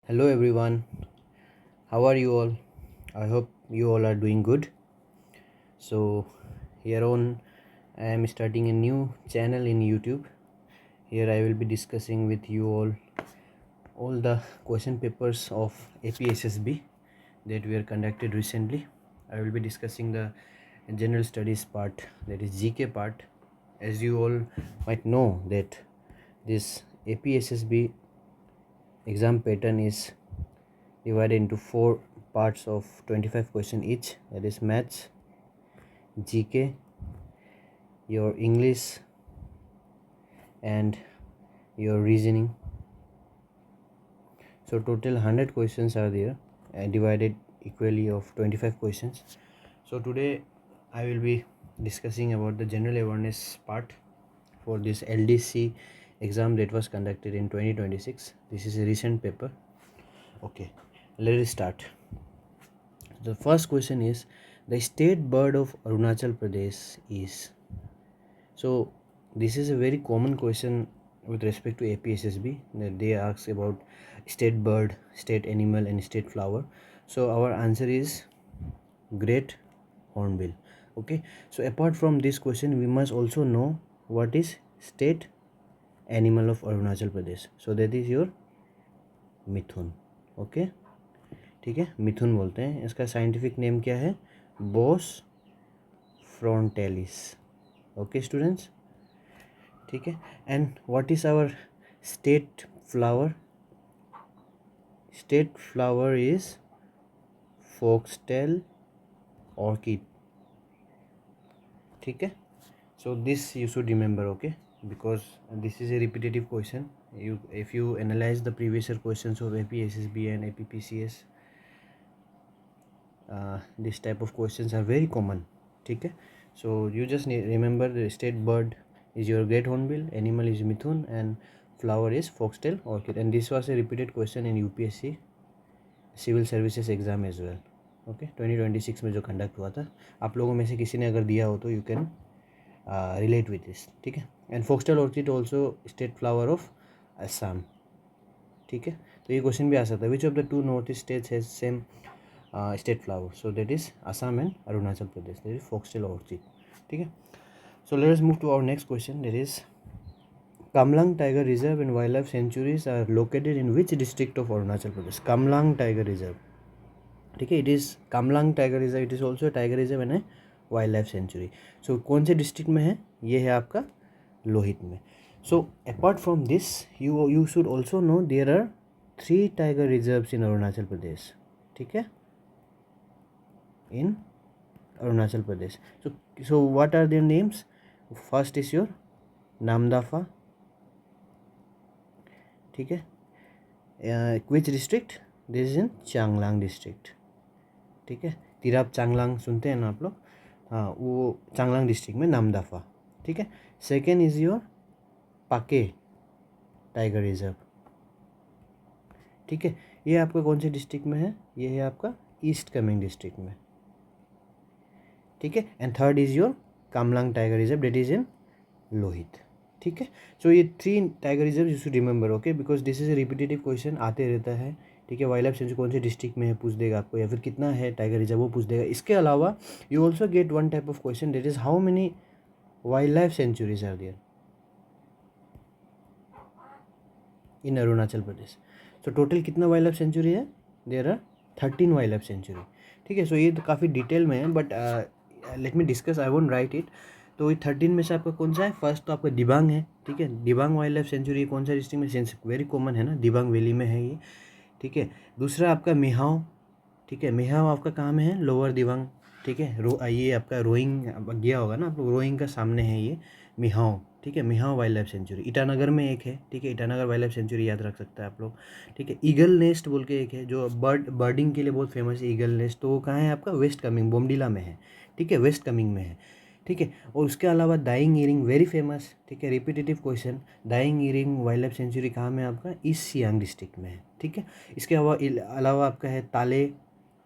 Hello everyone, how are you all? I hope you all are doing good. So, here on, I am starting a new channel in YouTube. Here I will be discussing with you all the question papers of APSSB that were conducted recently. I will be discussing the general studies part, that is GK part. As you all might know that this APSSB exam pattern is divided into 4 parts of 25 question each, that is maths, GK, your English and your reasoning. So total 100 questions are there and divided equally of 25 questions. So today I will be discussing about the general awareness part for this LDC exam that was conducted in 2026. This is a recent paper. Okay, let us start. The first question is, the state bird of Arunachal Pradesh is. So this is a very common question with respect to APSSB, that they ask about state bird, state animal and state flower. So our answer is great hornbill. Okay, so apart from this question we must also know what is state animal of Arunachal Pradesh. So that is your Mithun. Okay, ठीक है, मिथुन बोलते हैं. इसका scientific name क्या है? Bose फ्रॉन्टेलिस. Okay students, ठीक है. And what is our state flower? State flower is foxtail orchid. ठीक है, so this you should remember, okay, because this is a repetitive question. If you analyze the previous year questions of APSSB and APPCS, this type of questions are very common. ठीक है, so you just remember the state bird is your great hornbill, animal is mithun and flower is foxtail orchid. And this was a repeated question in UPSC civil services exam as well. Okay, 2026 में जो conduct हुआ था. आप लोगों में से किसी ने अगर दिया हो तो you can relate with this. ठीक है, and foxtail orchid also state flower of Assam. ठीक है, तो ये क्वेश्चन भी आ सकता है. Which of the two north east states has same state flower? So that is Assam and Arunachal Pradesh. That is foxtail orchid. ठीक है, so let us move to our next question. That is Kamlang Tiger Reserve and Wildlife Sanctuaries are located in which district of Arunachal Pradesh? Kamlang Tiger Reserve. ठीक है, it is Kamlang tiger reserve. It is also tiger reserve and wild life sanctuary. So कौन से district में है? ये है आपका लोहित में. So apart from this you should also know there are 3 tiger reserves in Arunachal Pradesh. ठीक है, in Arunachal Pradesh. So what are their names? First is your Namdapha. ठीक है, which district? This is in Changlang district. ठीक है, तिराप चांगलांग सुनते हैं ना आप लोग? हाँ, वो चांगलांग डिस्ट्रिक्ट में नामदाफा. ठीक है, second is your Pakke tiger reserve. ठीक है, ये आपका कौन से डिस्ट्रिक्ट में है? ये है आपका ईस्ट कामेंग डिस्ट्रिक्ट में. ठीक है, and third is your Kamlang tiger reserve, that is in Lohit. ठीक है, सो ये 3 tiger reserve you should remember. Okay, because this is a repetitive question, आते रहता है. ठीक है, वाइल्ड लाइफ सेंचुरी कौन से डिस्ट्रिक्ट में है पूछ देगा आपको, या फिर कितना है टाइगर रिजर्व वो पूछ देगा. इसके अलावा you also get one type of question, that is how many wild life sanctuaries are there in Arunachal Pradesh. So total कितना वाइल्ड लाइफ सेंचुरी है? There are 13 wild life sanctuary. ठीक है, सो ये तो काफ़ी डिटेल में है, but let me discuss, I won't write it. तो ये 13 में से आपका कौन सा है? फर्स्ट तो आपका दिबांग है. ठीक है, दिबांग वाइल्ड लाइफ सेंचुरी कौन सा डिस्ट्रिक्ट में? वेरी कॉमन है ना, दिबांग वैली में है ये. ठीक है, दूसरा आपका मिहाओ. ठीक है, मिहाओ आपका कहाँ में है? लोअर दिबांग. ठीक है, ये आपका रोइंग गया होगा ना आप लोग, रोइंग का सामने है ये मिहाओ. ठीक है, मिहाओ वाइल्ड लाइफ सेंचुरी. ईटानगर में एक है. ठीक है, ईटानगर वाइल्ड लाइफ सेंचुरी याद रख सकते हैं आप लोग. ठीक है, ईगल नेस्ट बोल के एक है जो बर्डिंग के लिए बहुत फेमस है, ईगल नेस्ट. तो वो कहाँ है आपका? वेस्ट कमिंग, बोमडिला में है. ठीक है, वेस्ट कमिंग में है. ठीक है, और उसके अलावा दाइंग ईरिंग वेरी फेमस. ठीक है, repetitive question, Daying Ering wild life sanctuary कहाँ में आपका? ईस्ट सियांग डिस्ट्रिक्ट में है. ठीक है, इसके अलावा आपका है ताले.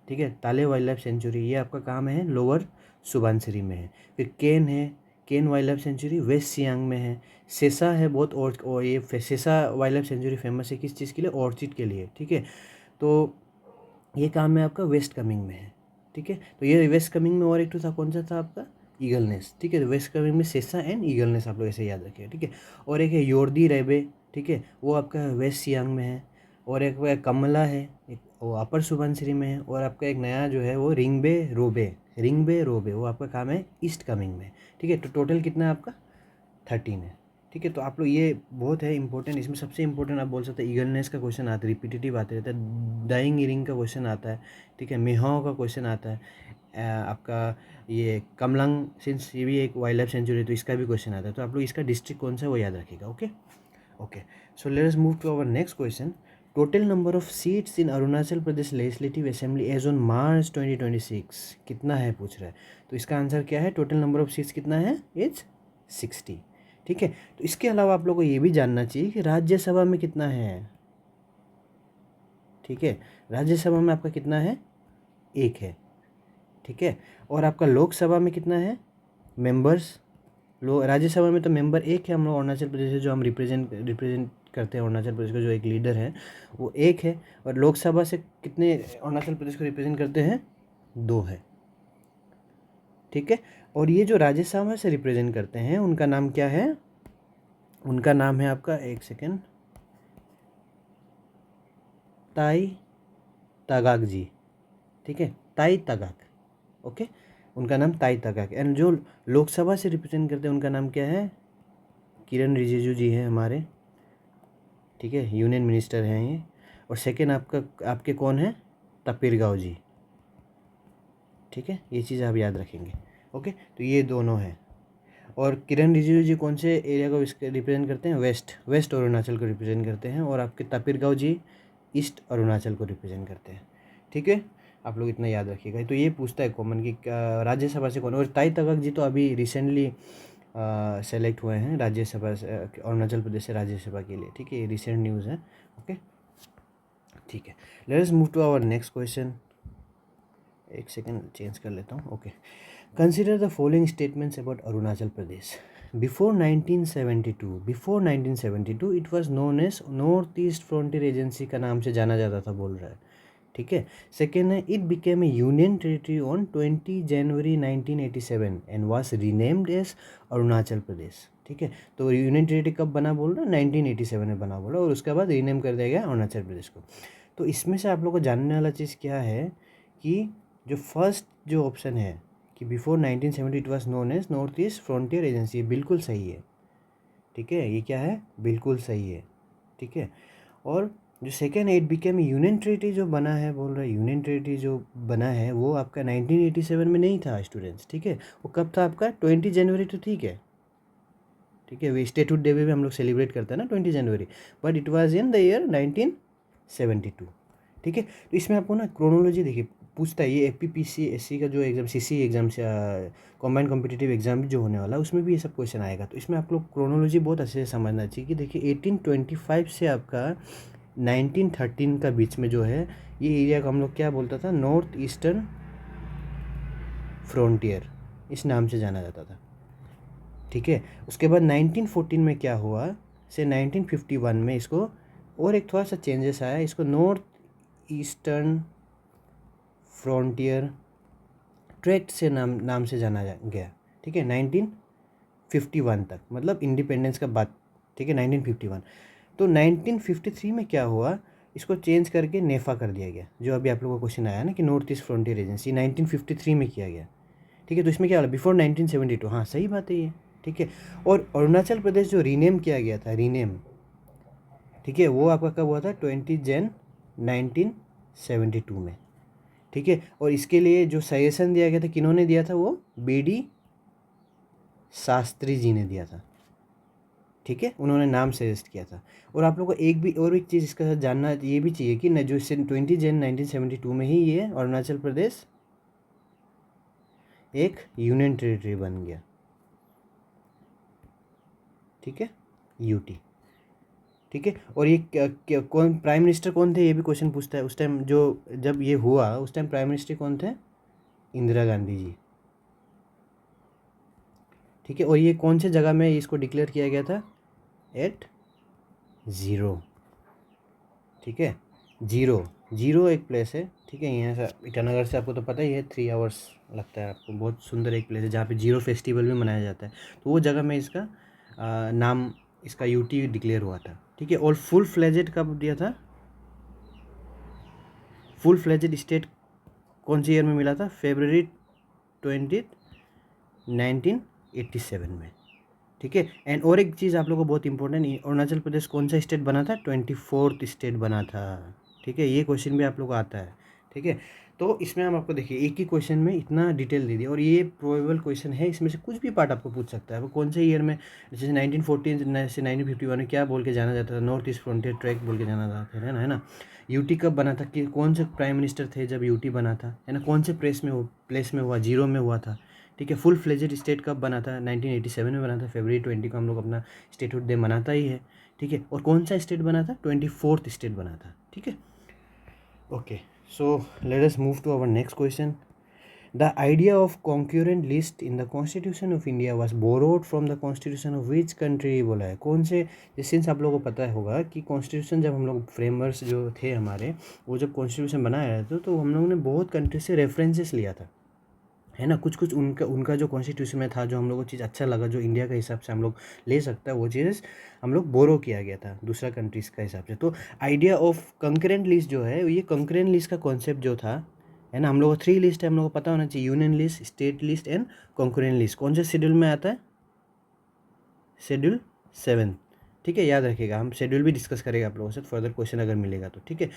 ठीक है, ताले वाइल्ड लाइफ सेंचुरी, ये आपका कहाँ में है? लोअर सुबानसिरी में है. फिर केन है, Kane wild life sanctuary west Siang में है। सेसा है बहुत, और ये सेसा वाइल्ड लाइफ सेंचुरी फेमस है किस चीज़ के लिए? ऑर्चिड के लिए, ठीक है। तो ये काम है आपका वेस्ट कमिंग में है, ठीक है। तो ये वेस्ट कमिंग में, और एक तो था कौन सा था आपका? ईगल नेस्ट, ठीक है। तो वेस्ट कमिंग में सेसा एंड ईगल नेस्ट आप लोग ऐसे याद रखिए, ठीक है। और एक है योर्दी रेबे, ठीक है, वो आपका वेस्ट सियांग में है। और एक कमला है, एक वो अपर सुबनसिरी में है। और आपका एक नया जो है वो रिंगबे रोबे वो आपका काम है ईस्ट कमिंग में, ठीक है। तो टोटल कितना है आपका? 13 है, ठीक है। तो आप लोग ये बहुत है इंपॉर्टेंट। इसमें सबसे इंपॉर्टेंट आप बोल सकते हैं ईगलनेस का क्वेश्चन आता है, रिपीटेटिव आते रहता है। डाइंग इरिंग का क्वेश्चन आता है, ठीक है। मेहाओ का क्वेश्चन आता है। आपका ये कमलंग, सिंस ये भी एक वाइल्ड लाइफ सेंचुरी है तो इसका भी क्वेश्चन आता है। तो आप लोग इसका डिस्ट्रिक्ट कौन सा है वो याद रखिएगा, okay okay. So let us move to our next question. Total number of seats in Arunachal Pradesh legislative assembly as on March 2026 कितना है पूछ रहा है। तो इसका आंसर क्या है? टोटल नंबर ऑफ सीट्स कितना है? इट्स 60, ठीक है। तो इसके अलावा आप लोगों को ये भी जानना चाहिए कि राज्यसभा में कितना है, ठीक है। राज्यसभा में आपका कितना है? 1 है, ठीक है। और आपका लोकसभा में कितना है मेंबर्स? राज्यसभा में तो मेंबर 1 है। हम लोग अरुणाचल प्रदेश से जो हम रिप्रेजेंट करते हैं, अरुणाचल प्रदेश का जो एक लीडर है वो 1 है। और लोकसभा से कितने अरुणाचल प्रदेश को रिप्रेजेंट करते हैं? 2 है, ठीक है। और ये जो राज्यसभा से रिप्रेजेंट करते हैं उनका नाम क्या है? उनका नाम है आपका, एक सेकेंड, ताई तगाक जी, ठीक है। ताई तगाक, ओके। उनका नाम ताई तगाक। एंड जो लोकसभा से रिप्रेजेंट करते हैं उनका नाम क्या है? किरण रिजिजू जी हैं हमारे, ठीक है, यूनियन मिनिस्टर हैं ये। और सेकेंड आपके कौन है? तपिरगाँव जी, ठीक है। ये चीज़ आप याद रखेंगे, ओके। तो ये दोनों हैं। और किरण रिजिजू जी कौन से एरिया को इसके रिप्रेजेंट करते हैं? वेस्ट अरुणाचल को रिप्रेजेंट करते हैं। और आपके तपिरगाँव जी ईस्ट अरुणाचल को रिप्रेजेंट करते हैं, ठीक है। आप लोग इतना याद रखिएगा। तो ये पूछता है कॉमन कि राज्यसभा से कौन। और ताई तगाक जी तो अभी रिसेंटली सेलेक्ट हुए हैं राज्यसभा से, अरुणाचल प्रदेश से राज्यसभा के लिए, ठीक है। ये रिसेंट न्यूज़ है, ओके, ठीक है। Let us move to our next question. एक सेकेंड चेंज कर लेता हूँ, okay. Consider the following statements about Arunachal Pradesh. Before 1972 it was known as north east frontier agency का नाम से जाना जाता था, बोल रहा है, ठीक है। सेकेंड है, it became a union territory on 20 January 1987 and was renamed as Arunachal Pradesh, ठीक है। तो यूनियन टेरिटरी कब बना बोल रहा है? 1987 में बना बोला, और उसके बाद रीनेम कर दिया गया अरुणाचल प्रदेश को। तो इसमें से आप लोग को जानने वाला चीज़ क्या है कि जो फर्स्ट जो ऑप्शन है कि before 1970 it was known as north east frontier agency, ये बिल्कुल सही है, ठीक है। ये क्या है? बिल्कुल सही है, ठीक है। और जो सेकेंड है, इट बिकेम यूनियन टेरिटरी जो बना है, बोल रहा है यूनियन टेरिटरी जो बना है वो आपका 1987 में नहीं था स्टूडेंट्स, ठीक है। वो कब था आपका? 20 जनवरी, तो ठीक है, ठीक है। वे स्टेटूट डे भी हम लोग सेलिब्रेट करते हैं ना 20 जनवरी, but it was in the year 1972, ठीक है। तो इसमें आपको ना क्रोनोलॉजी देखिए पूछता है। ये APPC का जो एग्ज़ाम, CC एग्ज़ाम से कॉम्बाइंड कॉम्पिटिटिव एग्ज़ाम भी जो होने वाला है उसमें भी ये सब क्वेश्चन आएगा। तो इसमें आप लोग क्रोनोलॉजी बहुत अच्छे से समझना चाहिए कि देखिए 1825 से आपका 1913 का बीच में जो है ये एरिया को हम लोग क्या बोलता था? नॉर्थ ईस्टर्न फ्रंटियर, इस नाम से जाना जाता था, ठीक है। उसके बाद 1914 में क्या हुआ से 1951 में इसको और एक थोड़ा सा चेंजेस आया, इसको नॉर्थ ईस्टर्न फ्रंटियर ट्रैक्ट से नाम से जाना गया, ठीक है। 1951 तक, मतलब इंडिपेंडेंस का बाद, ठीक है, 1951। तो 1953 में क्या हुआ, इसको चेंज करके नेफा कर दिया गया। जो अभी आप लोगों का क्वेश्चन आया ना कि नॉर्थ ईस्ट फ्रंटियर एजेंसी 1953 में किया गया, ठीक है। तो इसमें क्या वाला? बिफोर 1972, हाँ सही बात है ये, ठीक है। और अरुणाचल प्रदेश जो रीनेम किया गया था, रीनेम, ठीक है, वो आपका कब हुआ था? 20 जन 1972 में, ठीक है। और इसके लिए जो सजेशन दिया गया था, किन्होंने दिया था? वो BD शास्त्री जी ने दिया था, ठीक है। उन्होंने नाम सजेस्ट किया था। और आप लोग को एक चीज़ इसके साथ जानना ये भी चाहिए कि जो 20 जन 1972 में ही ये अरुणाचल प्रदेश एक यूनियन टेरिटरी बन गया, ठीक है, UT, ठीक है। और ये कौन प्राइम मिनिस्टर कौन थे, ये भी क्वेश्चन पूछता है। उस टाइम जब ये हुआ उस टाइम प्राइम मिनिस्टर कौन थे? इंदिरा गांधी जी, ठीक है। और ये कौन से जगह में इसको डिक्लेयर किया गया था? एट ज़ीरो, ठीक है। जीरो, जीरो एक प्लेस है, ठीक है। यहाँ से ईटानगर से आपको तो पता ही है 3 आवर्स लगता है आपको। बहुत सुंदर एक प्लेस है जहाँ पे जीरो फेस्टिवल भी मनाया जाता है। तो वो जगह में इसका नाम, इसका यूटी डिक्लेयर हुआ था, ठीक है। और फुल फ्लेजेड कब दिया था? फुल फ्लेजेड स्टेट कौन सी ईयर में मिला था? February 20, 1987 में, ठीक है। एंड और एक चीज़ आप लोगों को बहुत इंपॉर्टेंट, अरुणाचल प्रदेश कौन सा स्टेट बना था? 24th स्टेट बना था, ठीक है। ये क्वेश्चन भी आप लोगों को आता है, ठीक है। तो इसमें हम आपको देखिए एक ही क्वेश्चन में इतना डिटेल दे दिया, और ये प्रोबेबल क्वेश्चन है, इसमें से कुछ भी पार्ट आपको पूछ सकता है। वो कौन से ईयर में, जैसे 1914 से 1951 में क्या बोल के जाना जाता था? नॉर्थ ईस्ट फ्रंटियर ट्रैक बोल के जाना जाता है ना। यूटी कब बना था? कि कौन से प्राइम मिनिस्टर थे जब यूटी बना था, है ना? कौन से प्लेस में हुआ? जीरो में हुआ था, ठीक है। फुल फ्लेजेड स्टेट कब बना था? 1987 में बना था। February 20 को हम लोग अपना स्टेटहुड डे मनाता ही है, ठीक है। और कौन सा स्टेट बना था? 24th स्टेट बना था, ठीक है। Okay, so let us move to our next question. The idea of concurrent list in the constitution of India was borrowed from the constitution of which country? बोला है कौन से, सिंस आप लोगों को पता होगा कि कॉन्स्टिट्यूशन जब हम लोग फ्रेमर्स जो थे हमारे, वो जब कॉन्स्टिट्यूशन बनाया रहे थे तो हम लोगों ने बहुत कंट्री से रेफरेंसेस लिया था, है ना। कुछ कुछ उनका उनका जो कॉन्स्टिट्यूशन में था, जो हम लोग को चीज़ अच्छा लगा, जो इंडिया के हिसाब से हम लोग ले सकता है, वो चीज़ हम लोग बोरो किया गया था दूसरा कंट्रीज़ का हिसाब से। तो आइडिया ऑफ कंकरेंट लिस्ट जो है, ये कंकरेंट लिस्ट का कॉन्सेप्ट जो था, है ना। हम लोग को 3 लिस्ट है, हम लोग को पता होना चाहिए, union list, state list and concurrent list. कौन से शेड्यूल में आता है? शेड्यूल 7, ठीक है। याद रखिएगा, हम शेड्यूल भी डिस्कस करेंगे आप लोगों से, फर्दर क्वेश्चन अगर मिलेगा तो, ठीक है।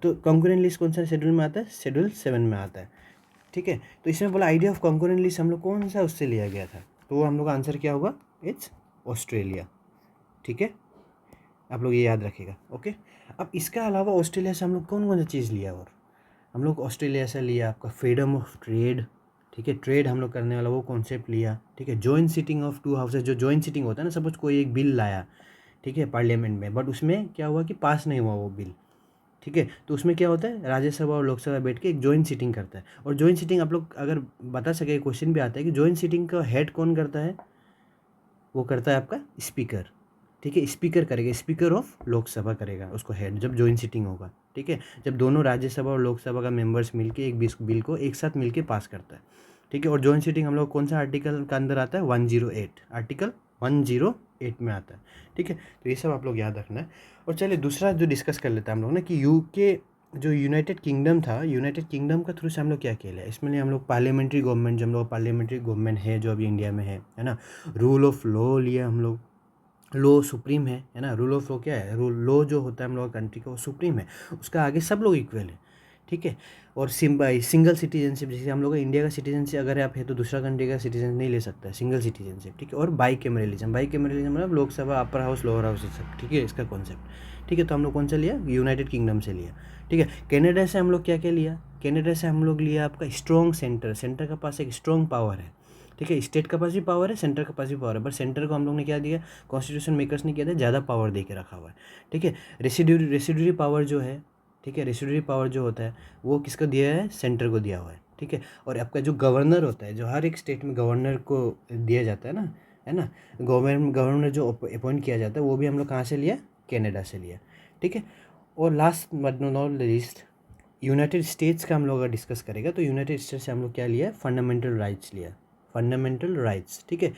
तो कंकरेंट लिस्ट कौन सा शेड्यूल में आता है? शेड्यूल 7 में आता है, ठीक है। तो इसमें बोला आइडिया ऑफ कॉन्करेंट लिस्ट हम लोग कौन सा उससे लिया गया था? तो हम लोग का आंसर क्या होगा? इट्स ऑस्ट्रेलिया, ठीक है। आप लोग ये याद रखिएगा, ओके। अब इसके अलावा ऑस्ट्रेलिया से हम लोग कौन कौन सा चीज़ लिया? और हम लोग ऑस्ट्रेलिया से लिया आपका फ्रीडम ऑफ ट्रेड, ठीक है। ट्रेड हम लोग करने वाला वो कॉन्सेप्ट लिया, ठीक है। जॉइंट सीटिंग ऑफ 2 हाउसेज, जो जॉइंट सीटिंग होता है ना, सपोज कोई एक बिल लाया, ठीक है, पार्लियामेंट में, बट उसमें क्या हुआ कि पास नहीं हुआ वो बिल, ठीक है। तो उसमें क्या होता है, राज्यसभा और लोकसभा बैठ के एक जॉइंट सीटिंग करता है। और जॉइंट सीटिंग आप लोग अगर बता सके, क्वेश्चन भी आता है कि जॉइंट सीटिंग का हेड कौन करता है? वो करता है आपका स्पीकर, ठीक है। स्पीकर करेगा, स्पीकर ऑफ लोकसभा करेगा उसको हेड, जब जॉइंट सीटिंग होगा, ठीक है। जब दोनों राज्यसभा और लोकसभा का मेंबर्स मिलके एक बिल को एक साथ मिलके पास करता है, ठीक है। और जॉइंट सीटिंग हम लोग कौन सा आर्टिकल का अंदर आता है? 108, आर्टिकल 108 में आता है, ठीक है। तो ये सब आप लोग याद रखना है। और चलिए दूसरा जो डिस्कस कर लेते हैं हम लोग ना, कि यूके जो यूनाइटेड किंगडम था, यूनाइटेड किंगडम का थ्रू से हम लोग क्या किया है, इसमें हम लोग पार्लियामेंट्री गवर्नमेंट, जो हम लोग पार्लियामेंट्री गवर्नमेंट है जो अभी इंडिया में है ना। रूल ऑफ लॉ लिया हम लोग, लॉ सुप्रीम है ना। रूल ऑफ लॉ क्या है? रूल लॉ जो होता है हम लोग कंट्री का वो सुप्रीम है, उसका आगे सब लोग इक्वल है, ठीक है। और सिंगल सिटीजनशिप, जैसे हम लोग का इंडिया का सिटीजनशिप अगर आप है तो दूसरा कंट्री का सिटीजन नहीं ले सकता है, सिंगल सिटीजनशिप, ठीक है। और बाई कैमरलिज्म मतलब Lok Sabha, upper house, lower house, सब, ठीक है, इसका कॉन्सेप्ट, ठीक है। तो हम लोग कौन सा लिया? यूनाइटेड किंगडम से लिया, ठीक है। कनाडा से हम लोग क्या क्या लिया? कनाडा से हम लोग लिया आपका स्ट्रॉन्ग सेंटर, सेंटर के पास एक स्ट्रॉन्ग पावर है, ठीक है। स्टेट के पास भी पावर है, सेंटर के पास भी पावर है, बट सेंटर को हम लोग ने क्या दिया? कॉन्स्टिट्यूशन मेकर्स ने किया था, ज़्यादा पावर दे के रखा हुआ है, ठीक है। रेसिड्यूरी पावर जो है, ठीक है, रेसिड्यूरी पावर जो होता है वो किसको दिया है? सेंटर को दिया हुआ है, ठीक है। और आपका जो गवर्नर होता है, जो हर एक स्टेट में गवर्नर को दिया जाता है ना, है ना, गवर्नर जो अपॉइंट किया जाता है, वो भी हम लोग कहाँ से लिया? कनाडा से लिया, ठीक है। और last but not least, United states का हम लोग अगर डिस्कस करेगा तो यूनाइटेड स्टेट्स से हम लोग क्या लिया? फंडामेंटल राइट्स लिया, फंडामेंटल राइट्स, ठीक है।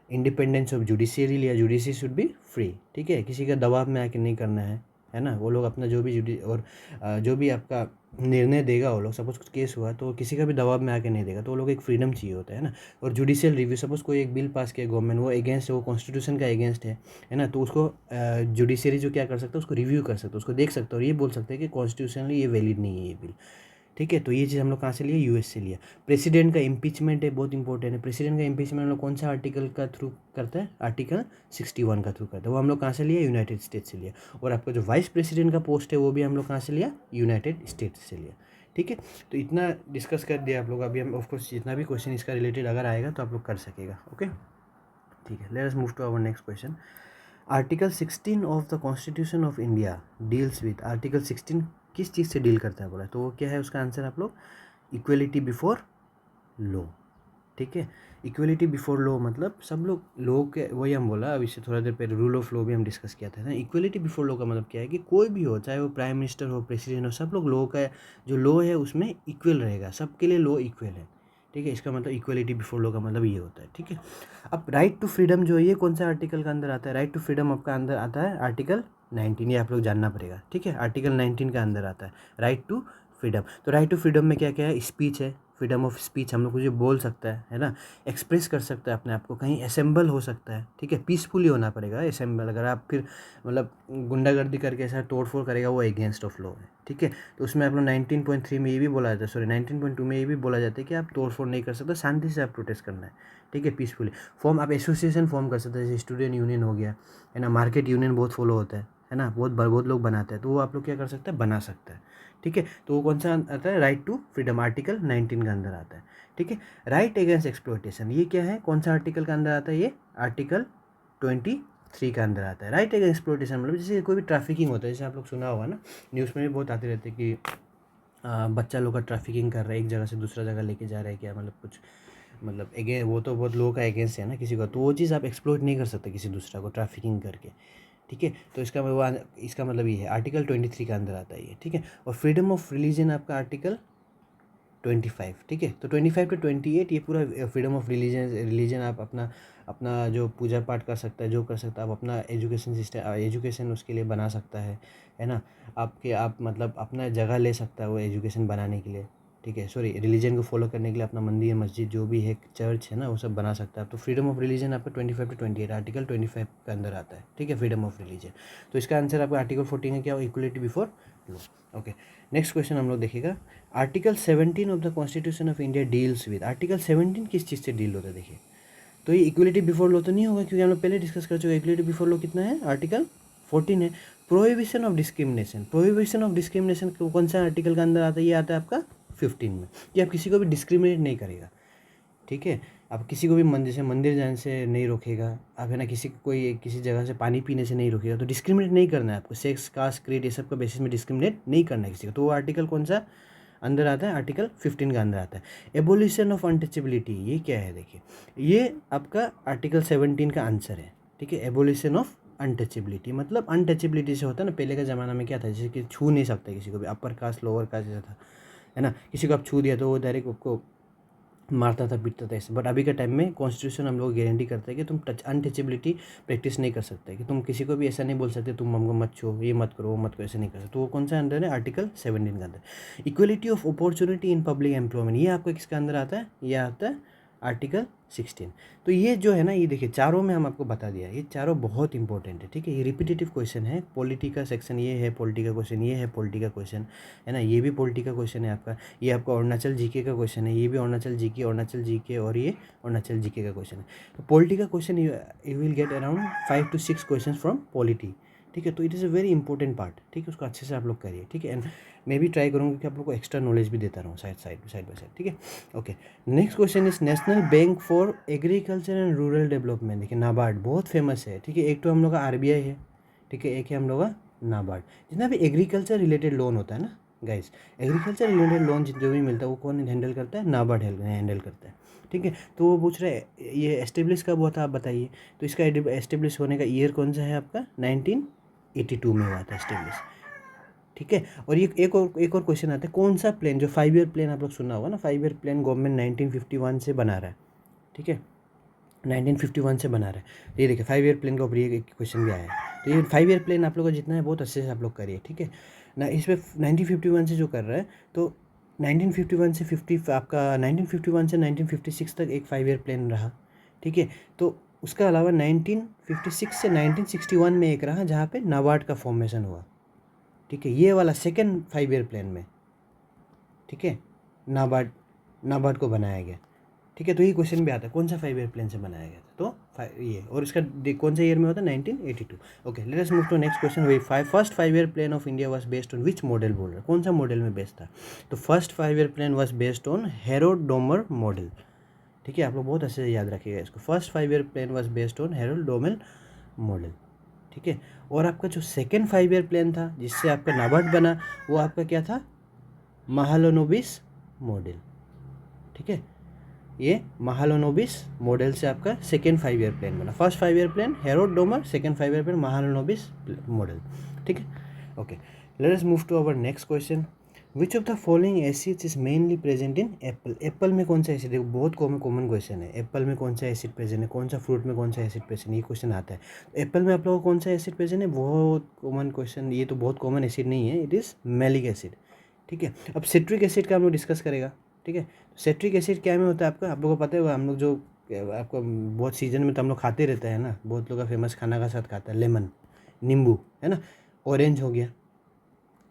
इंडिपेंडेंस ऑफ जुडिशियरी लिया, जुडिशरी शुड बी फ्री, ठीक है। किसी का दबाव में आके नहीं करना है ना। वो लोग अपना जो भी और जो भी आपका निर्णय देगा, वो लोग सपोज कुछ केस हुआ तो किसी का भी दबाव में आके नहीं देगा, तो वो लोग एक फ्रीडम चाहिए होता है ना। और जुडिशियल रिव्यू, सपोज कोई एक बिल पास किया गवर्नमेंट, वो अगेंस्ट है, वो कॉन्स्टिट्यूशन का अगेंस्ट है ना, तो उसको जुडिशियरी जो क्या कर सकता है, उसको रिव्यू कर सकता है, उसको देख सकता है और ये बोल सकते हैं कि कॉन्स्टिट्यूशनली ये वैलिड नहीं है ये बिल, ठीक है। तो ये चीज़ हम लोग कहाँ से लिए? यूएस से लिया। प्रेसिडेंट का इम्पीचमेंट है, बहुत इंपॉर्टेंट है। प्रेसिडेंट का इम्पीचमेंट हम लोग कौन सा आर्टिकल का थ्रू करता है? आर्टिकल 61 का थ्रू करता है। वो हम लोग कहाँ से लिया? यूनाइटेड स्टेट्स से लिया। और आपका जो वाइस प्रेसिडेंट का पोस्ट है वो भी हम लोग कहाँ से लिया? यूनाइटेड स्टेट्स से लिया, ठीक है। तो इतना डिस्कस कर दिया आप लोग। अभी हम ऑफकोर्स जितना भी क्वेश्चन इसका रिलेटेड अगर आएगा तो आप लोग कर सकेगा, ओके, ठीक है। Let us move to our next question. Article 16 of the constitution of India deals with, article 16 किस चीज़ से डील करता है बोला, तो वो क्या है उसका आंसर आप लोग? इक्वलिटी बिफोर लॉ, ठीक है। इक्वलिटी बिफोर लॉ मतलब सब लोग लॉ के, वही हम बोला अभी से थोड़ा देर पहले, रूल ऑफ लॉ भी हम डिस्कस किया था ना। इक्वलिटी बिफोर लॉ का मतलब क्या है कि कोई भी हो, चाहे वो प्राइम मिनिस्टर हो, प्रेसिडेंट हो, सब लोग लॉ का जो लॉ है उसमें इक्वल रहेगा, सबके लिए लॉ इक्वल है, ठीक है। इसका मतलब इक्वलिटी बिफोर लॉ का मतलब ये होता है, ठीक है। अब राइट टू फ्रीडम जो है ये कौन सा आर्टिकल का अंदर आता है? राइट टू फ्रीडम आपका अंदर आता है आर्टिकल 19, ये आप लोग जानना पड़ेगा, ठीक है। आर्टिकल 19 का अंदर आता है राइट टू फ्रीडम। तो राइट टू फ्रीडम में क्या क्या है? स्पीच है, फ्रीडम ऑफ स्पीच, हम लोग कुछ बोल सकता है ना, एक्सप्रेस कर सकता है अपने आप को, कहीं असेंबल हो सकता है, ठीक है। पीसफुली होना पड़ेगा असेंबल, अगर आप फिर मतलब गुंडागर्दी करके ऐसा तोड़फोड़ करेगा वो अगेंस्ट ऑफ लॉ है, ठीक है। तो उसमें आप लोग 19.3 में ये भी बोला जाता है, सॉरी 19.2 में ये भी बोला जाता है कि आप तोड़फोड़ नहीं कर सकते, शांति से आप प्रोटेस्ट करना है, ठीक है, पीसफुली। फॉर्म आप एसोसिएशन फॉर्म कर सकते हैं, जैसे स्टूडेंट यूनियन हो गया है ना, मार्केट यूनियन बहुत फॉलो होता है ना, बहुत लोग बनाते हैं, तो वो आप लोग क्या कर सकते हैं, बना सकते हैं, ठीक है। तो वो कौन सा आता है? राइट टू फ्रीडम, आर्टिकल 19 का अंदर आता है, ठीक है। राइट अगेंस्ट एक्सप्लॉयटेशन, ये क्या है, कौन सा आर्टिकल का अंदर आता है? ये आर्टिकल 23 का अंदर आता है। राइट अगेंस्ट एक्सप्लॉयटेशन मतलब जैसे कोई भी ट्रैफिकिंग होता है, जैसे आप लोग सुना होगा ना, न्यूज़ में भी बहुत आते रहते हैं कि बच्चा लोग का ट्रैफिकिंग कर रहा है, एक जगह से दूसरा जगह लेके जा रहा है, क्या मतलब कुछ मतलब वो तो बहुत लोगों का अगेंस्ट है ना किसी का, तो वो चीज़ आप एक्सप्लोर नहीं कर सकते किसी दूसरा को ट्रैफिकिंग करके, ठीक है। तो इसका मतलब ये है आर्टिकल 23 का अंदर आता है ये, ठीक है। और फ्रीडम ऑफ रिलीजन आपका आर्टिकल 25, ठीक है। तो 25 टू 28 ये पूरा फ्रीडम ऑफ रिलीजन आप अपना अपना जो पूजा पाठ कर सकता है, जो कर सकता है, आप अपना एजुकेशन सिस्टम, एजुकेशन उसके लिए बना सकता है ना। आप मतलब अपना जगह ले सकता है वो एजुकेशन बनाने के लिए, ठीक है, सॉरी रिलीजन को फॉलो करने के लिए अपना मंदिर मस्जिद जो भी है, चर्च है ना, वो सब बना सकता है। तो फ्रीडम ऑफ रिलीजन आपका 25 टू 28 आर्टिकल 25 के अंदर आता है, ठीक है, फ्रीडम ऑफ रिलीजन। तो इसका आंसर आपका आर्टिकल 14 है, क्या हो? Equality before law. Okay, next question हम लोग देखिएगा। Article 17 of the constitution of India deals with, article 17 किस चीज़ से डील होता है? देखिए, तो ये इक्वलिटी बिफोर लॉ तो नहीं होगा, क्योंकि हम लोग पहले डिस्कस कर चुके हैं। इक्वलिटी बिफोर लॉ कितना है? आर्टिकल 14 है। Prohibition of discrimination, prohibition of discrimination कौन सा आर्टिकल का अंदर आता है? ये आता है आपका 15 में, कि आप किसी को भी डिस्क्रिमिनेट नहीं करेगा, ठीक है। आप किसी को भी मंदिर जाने से नहीं रोकेगा, आप है ना, किसी जगह से पानी पीने से नहीं रोकेगा। तो डिस्क्रिमिनेट नहीं करना है आपको, सेक्स कास्ट क्रीड ये सब का बेसिस में डिस्क्रिमिनेट नहीं करना है किसी को। तो वो आर्टिकल कौन सा अंदर आता है? आर्टिकल 15 का अंदर आता है। एबोलिशन ऑफ अनटचेबिलिटी, ये क्या है? देखिए, ये आपका आर्टिकल 17 का आंसर है, ठीक है। एबोलिशन ऑफ अनटचेबिलिटी मतलब अनटचेबिलिटी से होता है ना, पहले के ज़माना में क्या था, जैसे कि छू नहीं सकते किसी को भी, अपर कास्ट लोअर कास्ट जैसा था, है ना। किसी को आप छू दिया तो वो डायरेक्ट आपको मारता था, पीटता था ऐसे। बट अभी के टाइम में कॉन्स्टिट्यूशन हम लोग गारंटी करता है कि तुम अनटचेबिलिटी प्रैक्टिस नहीं कर सकते, कि तुम किसी को भी ऐसा नहीं बोल सकते तुम हमको मत छो, ये मत करो, वो मत करो, ऐसे नहीं कर सकते। तो वो कौन सा अंदर है? आर्टिकल 17 का अंदर। Equality of opportunity in public employment, ये आपको किसका अंदर आता है? ये आता है आर्टिकल 16। तो ये जो है ना, ये देखिए चारों में हम आपको बता दिया, ये चारों बहुत इंपॉर्टेंट है, ठीक है। ये रिपीटेटिव क्वेश्चन है, पॉलिटी का सेक्शन ये है, पॉलिटी का क्वेश्चन ये है, पॉलिटी का क्वेश्चन है ना, ये भी पॉलिटी का क्वेश्चन है आपका। ये आपका अरुणाचल जीके का क्वेश्चन है, ये भी अरुणाचल जीके और ये अरुणाचल जीके का क्वेश्चन है। तो पॉलिटी का question you will get around 5 to 6 question from polity, ठीक है। तो it is a very important part, ठीक है, उसको अच्छे से आप लोग करिए, ठीक है। एंड मैं भी ट्राई करूँगा कि आप लोग को एक्स्ट्रा नॉलेज भी देता रहूँ साइड बाय साइड, ठीक है। Okay, next question is national bank for agriculture and rural development. देखिए नाबार्ड बहुत फेमस है, ठीक है। एक तो हम लोग का आरबीआई है, ठीक है, एक है हम लोग का नाबार्ड। जितना भी एग्रीकल्चर रिलेटेड लोन होता है ना गाइस, एग्रीकल्चर रिलेटेड लोन जो भी मिलता है वो कौन हैंडल करता है? नाबार्ड हैंडल करता है, ठीक है। तो वो पूछ रहे हैं ये एस्टेब्लिश कब हुआ था, आप बताइए। तो इसका एस्टेब्लिश होने का ईयर कौन सा है आपका? 1982 में हुआ था एस्टेब्लिश, ठीक है। और ये एक और क्वेश्चन आता है, कौन सा प्लान, जो 5 ईयर प्लान आप लोग सुना होगा ना, 5 ईयर प्लान गवर्नमेंट 1951 से बना रहा है, ठीक है, 1951 से बना रहा है। ये देखिए 5 ईयर प्लान के ऊपर ये क्वेश्चन भी आया है। तो ये 5 ईयर प्लान आप लोग का जितना है बहुत अच्छे से आप लोग करिए, ठीक है ना। इसमें 1951 से जो कर रहा है, तो 1951 से 50 आपका 1951 से 1956 तक एक 5 ईयर प्लान रहा, ठीक है। तो उसका अलावा 1956 से 1961 में एक रहा जहाँ पे नाबार्ड का फॉर्मेशन हुआ, ठीक है, ये वाला सेकेंड 5 ईयर प्लान में, ठीक है, नाबार्ड को बनाया गया, ठीक है। तो ये क्वेश्चन भी आता है, कौन सा 5 ईयर प्लान से बनाया गया था? तो ये, और इसका कौन सा ईयर में होता है? 1982। Okay, let us move to next question. वही first 5 year plan of India was based on which model बोल रहा है, कौन सा मॉडल में बेस्ड था? तो first 5 year plan was based on Harrod Domar model, ठीक है। आप लोग बहुत अच्छे से याद रखिएगा इसको, first 5 year plan was based on Harrod Domar model, ठीक है। और आपका जो सेकेंड 5 ईयर प्लान था जिससे आपका नाबार्ड बना, वो आपका क्या था? महालनोबिस मॉडल, ठीक है, ये महालनोबिस मॉडल से आपका सेकेंड 5 ईयर प्लान बना। First 5 year plan Harrod Domar, second 5 year plan Mahalanobis model, ठीक है। Okay, let us move to our next question. Which of the following acids is mainly present in apple? Apple में कौन सा acid है? बहुत common question है। Apple में कौन सा एसिड प्रेजेंट है, कौन सा फ्रूट में कौन सा एसिड प्रेजेंट है, ये क्वेश्चन आता है। एप्पल में आप लोगों को कौन सा एसिड प्रेजेंट है? बहुत कॉमन क्वेश्चन, ये तो बहुत कॉमन एसिड नहीं है, इट इज़ मैलिक एसिड, ठीक है। अब सिट्रिक एसिड का हम लोग डिस्कस करेगा, ठीक है। सिट्रिक एसिड क्या में होता है आपका, आप लोगों को पता है, हम लोग जो आपको बहुत सीजन में तो हम लोग खाते रहते हैं ना, बहुत लोग का फेमस खाना का साथ खाता है, लेमन, नींबू, है ना। ऑरेंज हो गया,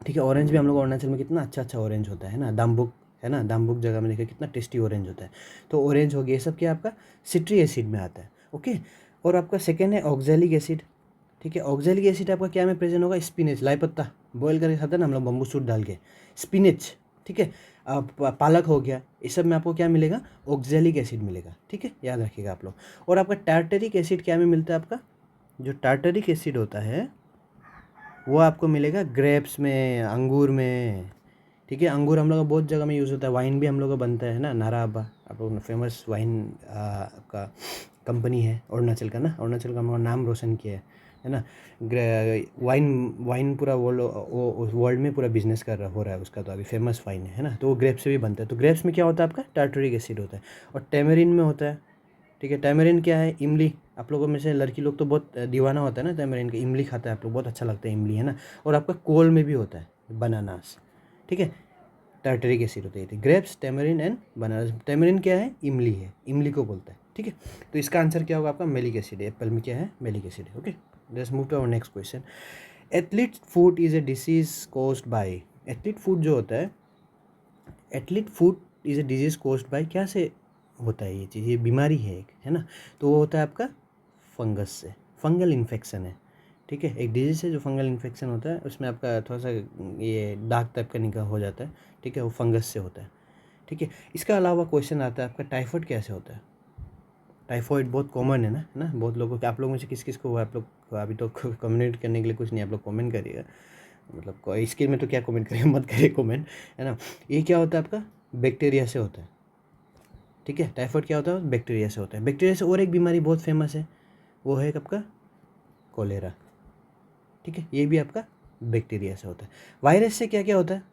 ठीक है। ऑरेंज भी हम लोग अरुणाचल में कितना अच्छा अच्छा ऑरेंज होता है ना, दाम्बुक, है ना, दाम्बुक जगह में देखिए कितना टेस्टी ऑरेंज होता है। तो ऑरेंज हो गया, ये सब क्या आपका सिट्रिक एसिड में आता है, ओके। और आपका सेकेंड है ऑक्जेलिक एसिड, ठीक है। ऑक्जेलिक एसिड आपका क्या में प्रेजेंट होगा? स्पिनच, लाई पत्ता बॉयल करके खाते हैं ना हम लोग, बम्बू सूट डाल के, स्पिनच, ठीक है। पालक हो गया, इस सब में आपको क्या मिलेगा? ऑक्जेलिक एसिड मिलेगा, ठीक है, याद रखिएगा आप लोग। और आपका टार्टरिक एसिड क्या में मिलता है? आपका जो टार्टरिक एसिड होता है वो आपको मिलेगा ग्रेप्स में, अंगूर में, ठीक है। अंगूर हम लोग का बहुत जगह में यूज़ होता है, वाइन भी हम लोग का बनता है ना, नाराबा, आप लोग फेमस वाइन का कंपनी है अरुणाचल का ना, अरुणाचल का हम लोग नाम रोशन किया है ना। वाइन वाइन पूरा वर्ल्ड में पूरा बिजनेस हो रहा है उसका, तो अभी फेमस वाइन है ना, तो वो ग्रेप्स से भी बनता है। तो ग्रेप्स में क्या होता है आपका? टार्टरिक एसिड होता है। और टेमरिन में होता है, ठीक है। टैमरिन क्या है? इमली, आप लोगों में से लड़की लोग तो बहुत दीवाना होता है ना टैमरिन का, इमली खाता है आप लोग, बहुत अच्छा लगता है इमली, है ना। और आपका कोल में भी होता है बनानास, ठीक है। टार्टरिक एसिड होता है, grapes, tamarind and bananas. Tamarind क्या है? इमली है, इमली को बोलता है, ठीक है। तो इसका आंसर क्या होगा आपका? मेलिक एसिड है। एप्पल में क्या है? मेलिक एसिड है, okay. Let's move to our next question. Athlete food is a disease caused by, athlete food जो होता है, athlete food is a disease caused by, क्या से होता है ये चीज़? ये बीमारी है एक, है ना। तो वो होता है आपका फंगस से, फंगल इन्फेक्शन है, ठीक है। एक डिजीज है जो फंगल इन्फेक्शन होता है, उसमें आपका थोड़ा सा ये दाग टाइप का निकल हो जाता है, ठीक है, वो फंगस से होता है, ठीक है। इसका अलावा क्वेश्चन आता है आपका टाइफाइड कैसे होता है? टाइफाइड बहुत कॉमन है ना, बहुत लोगों को, आप लोगों में से किस किस को हुआ, आप लोग अभी तो कम्युनिकेट करने के लिए कुछ नहीं, आप लोग कमेंट करिएगा, मतलब इसके में तो क्या कमेंट करिए, मत करिए कमेंट, है ना। ये क्या होता है आपका? बैक्टीरिया से होता है, ठीक है। टाइफाइड क्या होता है? बैक्टीरिया से होता है। बैक्टीरिया से और एक बीमारी बहुत फेमस है, वो है आपका कोलेरा, ठीक है, ये भी आपका बैक्टीरिया से होता है। वायरस से क्या क्या होता है?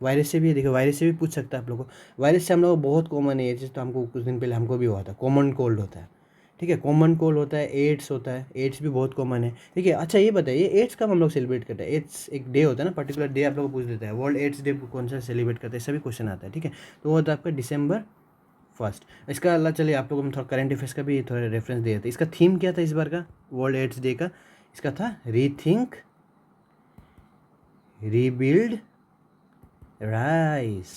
वायरस से भी देखो, वायरस से भी पूछ सकता है आप लोगों को। वायरस से हम लोग बहुत कॉमन है ये चीज़, तो हमको कुछ दिन पहले हमको भी हुआ था, कॉमन कोल्ड होता है, ठीक है, कॉमन कोल्ड होता है। एड्स होता है, एड्स भी बहुत कॉमन है, ठीक है। अच्छा ये बताइए, एड्स कब हम लोग सेलिब्रेट करते हैं? एड्स एक डे होता है ना, पर्टिकुलर डे आप लोग को पूछ देता है, वर्ल्ड एड्स डे कौन सा सेलिब्रेट करते हैं, सभी क्वेश्चन आता है, ठीक है। तो वो होता है आपका December 1। इसका अल्लाह, चलिए आप लोगों में थोड़ा करंट अफेयर्स का भी थोड़ा रेफरेंस दिया था। इसका थीम क्या था इस बार का वर्ल्ड एड्स डे का? इसका था रीथिंक, रीबिल्ड, राइस,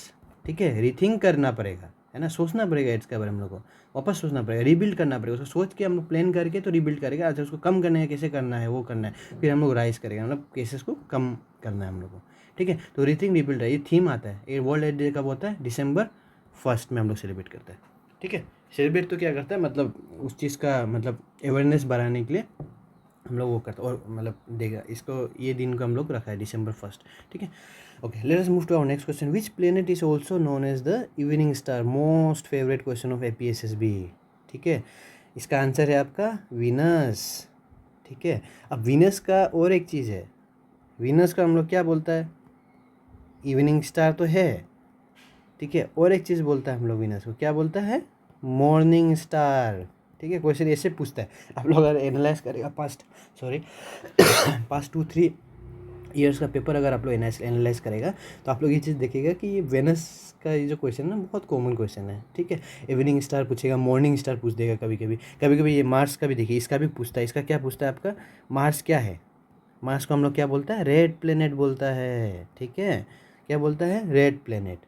ठीक है। रीथिंक करना पड़ेगा, है ना, सोचना पड़ेगा एड्स के बारे में, हम लोग को वापस सोचना पड़ेगा, रीबिल्ड करना पड़ेगा, उसको सोच के हम लोग प्लान करके तो रीबिल्ड करेगा। अच्छा उसको कम करना है, कैसे करना है वो करना है, फिर हम लोग राइज करेगा, मतलब केसेस को कम करना है हम लोग को, ठीक है। तो रीथिंक रीबिल्ड है, ये थीम आता है। ये वर्ल्ड एड्स डे कब होता है? December 1 में हम लोग सेलिब्रेट करते हैं, ठीक है। सेलिब्रेट तो क्या करता है, मतलब उस चीज़ का मतलब अवेयरनेस बढ़ाने के लिए हम लोग वो करते हैं, और मतलब देगा इसको, ये दिन को हम लोग रखा है December 1, ठीक है। Okay, let us move to our next question. Which planet is also known as the evening star? Most favourite question of APSSB, ठीक है। इसका आंसर है आपका वीनस, ठीक है। अब वीनस का और एक चीज़ है, वीनस का हम लोग क्या बोलता है? इवनिंग स्टार तो है, ठीक है, और एक चीज़ बोलता है हम लोग वीनस को, क्या बोलता है? मॉर्निंग स्टार, ठीक है। क्वेश्चन ऐसे पूछता है, आप लोग अगर एनालाइज करेगा पास्ट 2-3 ईयर्स का पेपर अगर आप लोग एनालाइज करेगा, तो आप लोग ये चीज़ देखेगा कि ये वेनस का ये जो क्वेश्चन है ना, बहुत कॉमन क्वेश्चन है, ठीक है। इवनिंग स्टार पूछेगा, मॉर्निंग स्टार पूछ देगा कभी कभी, कभी कभी ये मार्स का भी देखिए, इसका भी पूछता है। इसका क्या पूछता है आपका? मार्स क्या है? मार्स को हम लोग क्या बोलता है? रेड प्लेनेट बोलता है, ठीक है। क्या बोलता है? रेड प्लेनेट,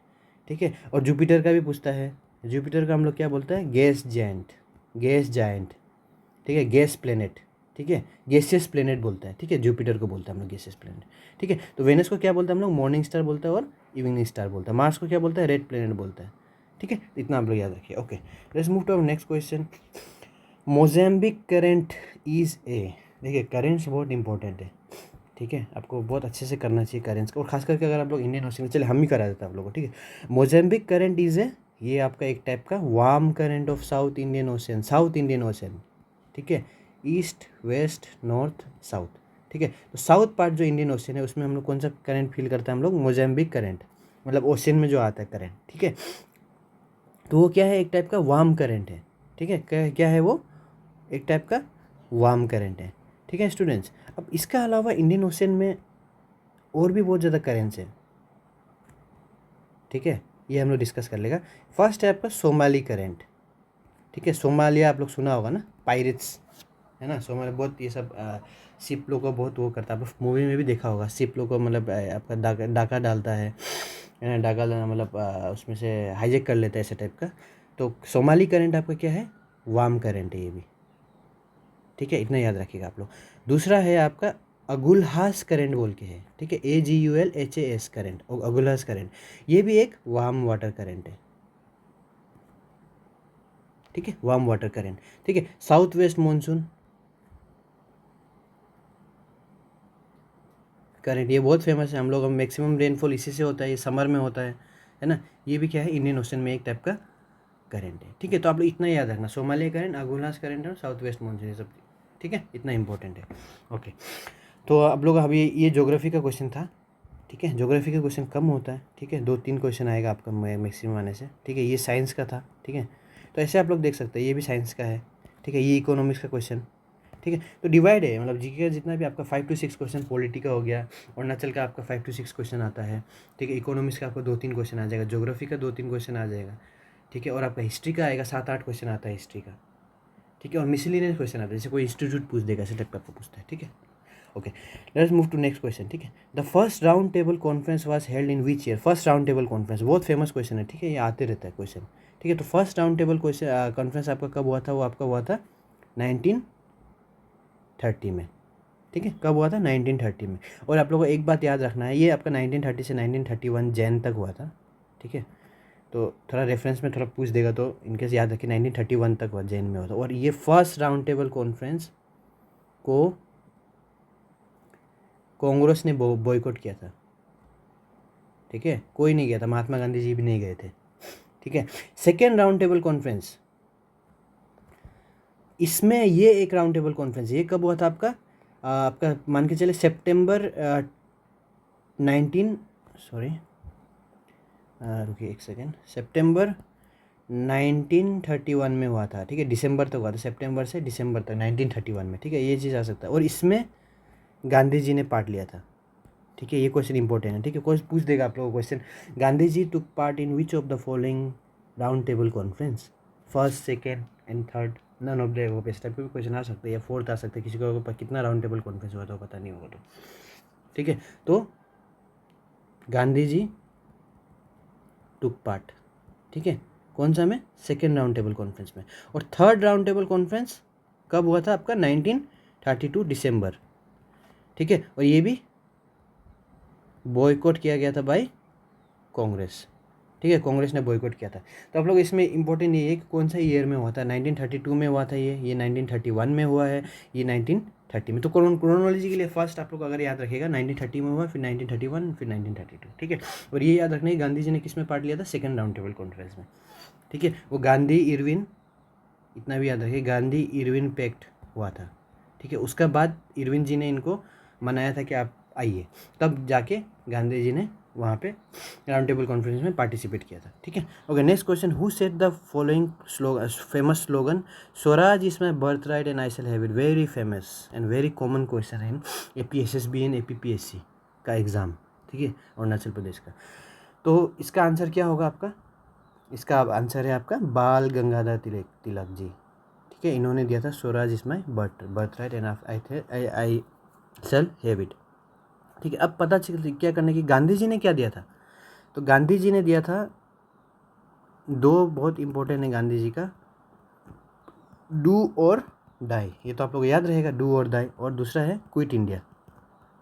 ठीक है। और जुपिटर का भी पूछता है, जुपिटर का हम लोग क्या बोलता है? गैस जायंट, गैस जायंट, ठीक है, गैस प्लेनेट, ठीक है, गैसियस प्लेनेट बोलता है, ठीक है। जुपिटर को बोलता है हम लोग गैसियस प्लेनेट, ठीक है। तो वेनस को क्या बोलता है हम लोग? मॉर्निंग स्टार बोलता है और इवनिंग स्टार बोलता है। मार्स को क्या बोलता है? रेड प्लेनेट बोलता है, ठीक है। इतना आप लोग याद रखिए, okay. Let's move to our next question. Mozambique current is a, देखिए करेंट्स बहुत इंपॉर्टेंट है, ठीक है, आपको बहुत अच्छे से करना चाहिए करेंट्स को, और खास करके अगर आप लोग इंडियन हॉस्टल में, चलिए हम ही करा देते हैं आप लोगों को, ठीक है। मोज़ेम्बिक करेंट इज ए ये आपका एक टाइप का warm current of south Indian ocean, south Indian ocean, ठीक है, ईस्ट वेस्ट नॉर्थ साउथ, ठीक है। तो साउथ पार्ट जो इंडियन ओशन है उसमें हम लोग कौन सा करंट फील करते हैं हम लोग, मोजाम्बिक करंट, मतलब ओशन में जो आता है करंट, ठीक है। तो वो क्या है, एक टाइप का वार्म करंट है, ठीक है। क्या है वो, एक टाइप का वार्म करंट है, ठीक है स्टूडेंट्स। अब इसका अलावा इंडियन ओशन में और भी बहुत ज़्यादा करेंट्स हैं, ठीक है, ये हम लोग डिस्कस कर लेगा। फर्स्ट है आपका सोमाली करंट, ठीक है। सोमालिया आप लोग सुना होगा ना, पायरेट्स है ना, सोमालिया बहुत ये सब शिप लोग को बहुत वो करता है, आप मूवी में भी देखा होगा, शिप लोग को मतलब आपका डाका डालता है ना, डाका मतलब उसमें से हाईजेक कर लेता है ऐसे टाइप का। तो सोमाली करंट आपका क्या है, वार्म करंट है ये भी, ठीक है, इतना याद रखिएगा आप लोग। दूसरा है आपका अगुलहास करंट बोल के है, ठीक है, AGULHAS करंट, अगुलहास करंट, ये भी एक वार्म वाटर करंट है, ठीक है, वार्म वाटर करंट, ठीक है। साउथ वेस्ट मानसून करंट, ये बहुत फेमस है, हम लोग मैक्सिमम रेनफॉल इसी से होता है, ये समर में होता है ना। ये भी क्या है, इंडियन ओशन में एक टाइप का करंट है, ठीक है। तो आप लोग इतना याद रखना, सोमालिया करंट, अगुलहास करंट और साउथ वेस्ट मानसून, ये सब, ठीक है, इतना इंपॉर्टेंट है। ओके, तो आप लोग अभी ये ज्योग्राफी का क्वेश्चन था, ठीक है। ज्योग्राफी का क्वेश्चन कम होता है, ठीक है, 2-3 क्वेश्चन आएगा आपका मैक्सिमम आने से, ठीक है। ये साइंस का था, ठीक है, तो ऐसे आप लोग देख सकते हैं, ये भी साइंस का है, ठीक है। ये इकोनॉमिक्स का क्वेश्चन, ठीक है। तो डिवाइड है, मतलब जीके का जितना भी आपका 5 to 6 क्वेश्चन, पॉलिटी का हो गया, अरुणाचल का आपका 5 to 6 क्वेश्चन आता है, ठीक है। इकोनॉमिक्स का आपको 2-3 क्वेश्चन आ जाएगा, ज्योग्राफी का 2-3 क्वेश्चन आ जाएगा, ठीक है। और आपका हिस्ट्री का आएगा, 7-8 क्वेश्चन आता है हिस्ट्री का, ठीक है। और मिसलिनियस क्वेश्चन आता है, जैसे कोई इंस्टीट्यूट पूछ देगा, ऐसे टाइप का आपको पूछता है, ठीक है। Okay, let's move to next question, ठीक है। The first round table conference was held in which year, first round table conference बहुत फेमस क्वेश्चन है, ठीक है, ये आते रहता है क्वेश्चन, ठीक है। तो first round table question conference आपका कब हुआ था, वो आपका हुआ था 1930 में, ठीक है। कब हुआ था, 1930 में। और आप लोगों को एक बात याद रखना है, ये आपका 1930 से 1931 जैन तक हुआ था, ठीक है। तो थोड़ा रेफरेंस में थोड़ा पूछ देगा तो इनकेस याद रखिए, 1931 तक हुआ, जैन में हुआ था। और ये फर्स्ट राउंड टेबल कॉन्फ्रेंस को कांग्रेस ने बॉयकॉट किया था, ठीक है, कोई नहीं गया था, महात्मा गांधी जी भी नहीं गए थे, ठीक है। सेकेंड राउंड टेबल कॉन्फ्रेंस, इसमें ये एक राउंड टेबल कॉन्फ्रेंस, ये कब हुआ था आपका, आपका मान के चले सितंबर 19, सॉरी रुकिए एक सेकेंड, सितंबर 1931 में हुआ था, ठीक है, दिसंबर तक हुआ था, सितंबर से दिसंबर तक 1931 में, ठीक है, ये चीज़ आ सकता है। और इसमें गांधी जी ने पार्ट लिया था, ठीक है, ये क्वेश्चन इंपॉर्टेंट है, ठीक है, कोई पूछ देगा आप लोगों को question, Gandhi ji took part in which of the following round table conference, first second and third, none of the above, इस टाइप के भी क्वेश्चन आ सकते हैं, या फोर्थ आ सकते हैं, किसी को कितना राउंड टेबल कॉन्फ्रेंस हुआ था पता नहीं होगा तो, ठीक है। तो गांधी जी टुक पार्ट, ठीक है, कौन सा में, सेकेंड राउंड टेबल कॉन्फ्रेंस में। और थर्ड राउंड टेबल कॉन्फ्रेंस कब हुआ था आपका, 1932 दिसंबर, ठीक है। और ये भी बॉयकॉट किया गया था बाय कांग्रेस, ठीक है, कांग्रेस ने बॉयकॉट किया था। तो आप लोग इसमें इंपॉर्टेंट ये है कि कौन सा ईयर में हुआ था, 1932 में हुआ था, ये 1931 में हुआ है, ये 1930 में। तो क्रोनोलॉजी के लिए फर्स्ट आप लोग अगर याद रखेगा 1930 में हुआ, फिर 1931, फिर 1932, ठीक है। और ये याद रखना है गांधी जी ने किस में पार्ट लिया था, सेकेंड राउंड टेबल कॉन्फ्रेंस में, ठीक है। वो गांधी इरविन, इतना भी याद रखिए, गांधी इरविन पैक्ट हुआ था, ठीक है। उसका बाद इरविन जी ने इनको मनाया था कि आप आइए, तब जाके गांधी जी ने वहाँ पे राउंड टेबल कॉन्फ्रेंस में पार्टिसिपेट किया था, ठीक है। Okay, next question, who set the following slogan, famous slogan, Swaraj is my birth right and I shall have it, very famous and very common question है इन APSSB एंड APPSC का exam, ठीक है, अरुणाचल प्रदेश का। तो इसका आंसर क्या होगा आपका, इसका आंसर है आपका बाल गंगाधर तिलक जी, ठीक है, इन्होंने दिया था Swaraj is my birth right and I shall have it, ठीक है। अब पता चल क्या करने की, गांधी जी ने क्या दिया था, तो गांधी जी ने दिया था, दो बहुत इंपॉर्टेंट है गांधी जी का, डू और डाई, ये तो आप लोग याद रहेगा, डू और डाई, और दूसरा है क्विट इंडिया,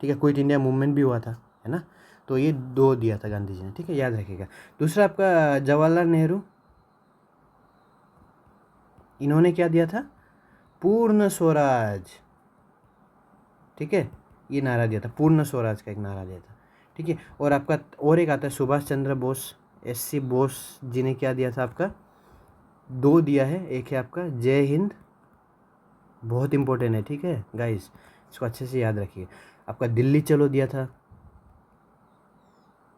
ठीक है, क्विट इंडिया मूवमेंट भी हुआ था, है ना। तो ये दो दिया था गांधी जी ने, ठीक है, याद रखिएगा। दूसरा आपका जवाहरलाल नेहरू, इन्होंने क्या दिया था, पूर्ण स्वराज, ठीक है, ये नारा दिया था, पूर्ण स्वराज का एक नारा दिया था, ठीक है। और आपका और एक आता है सुभाष चंद्र बोस, SC बोस जी ने क्या दिया था आपका, 2 दिया है। एक है आपका जय हिंद, बहुत इंपॉर्टेंट है, ठीक है गाइस, इसको अच्छे से याद रखिए। आपका दिल्ली चलो दिया था,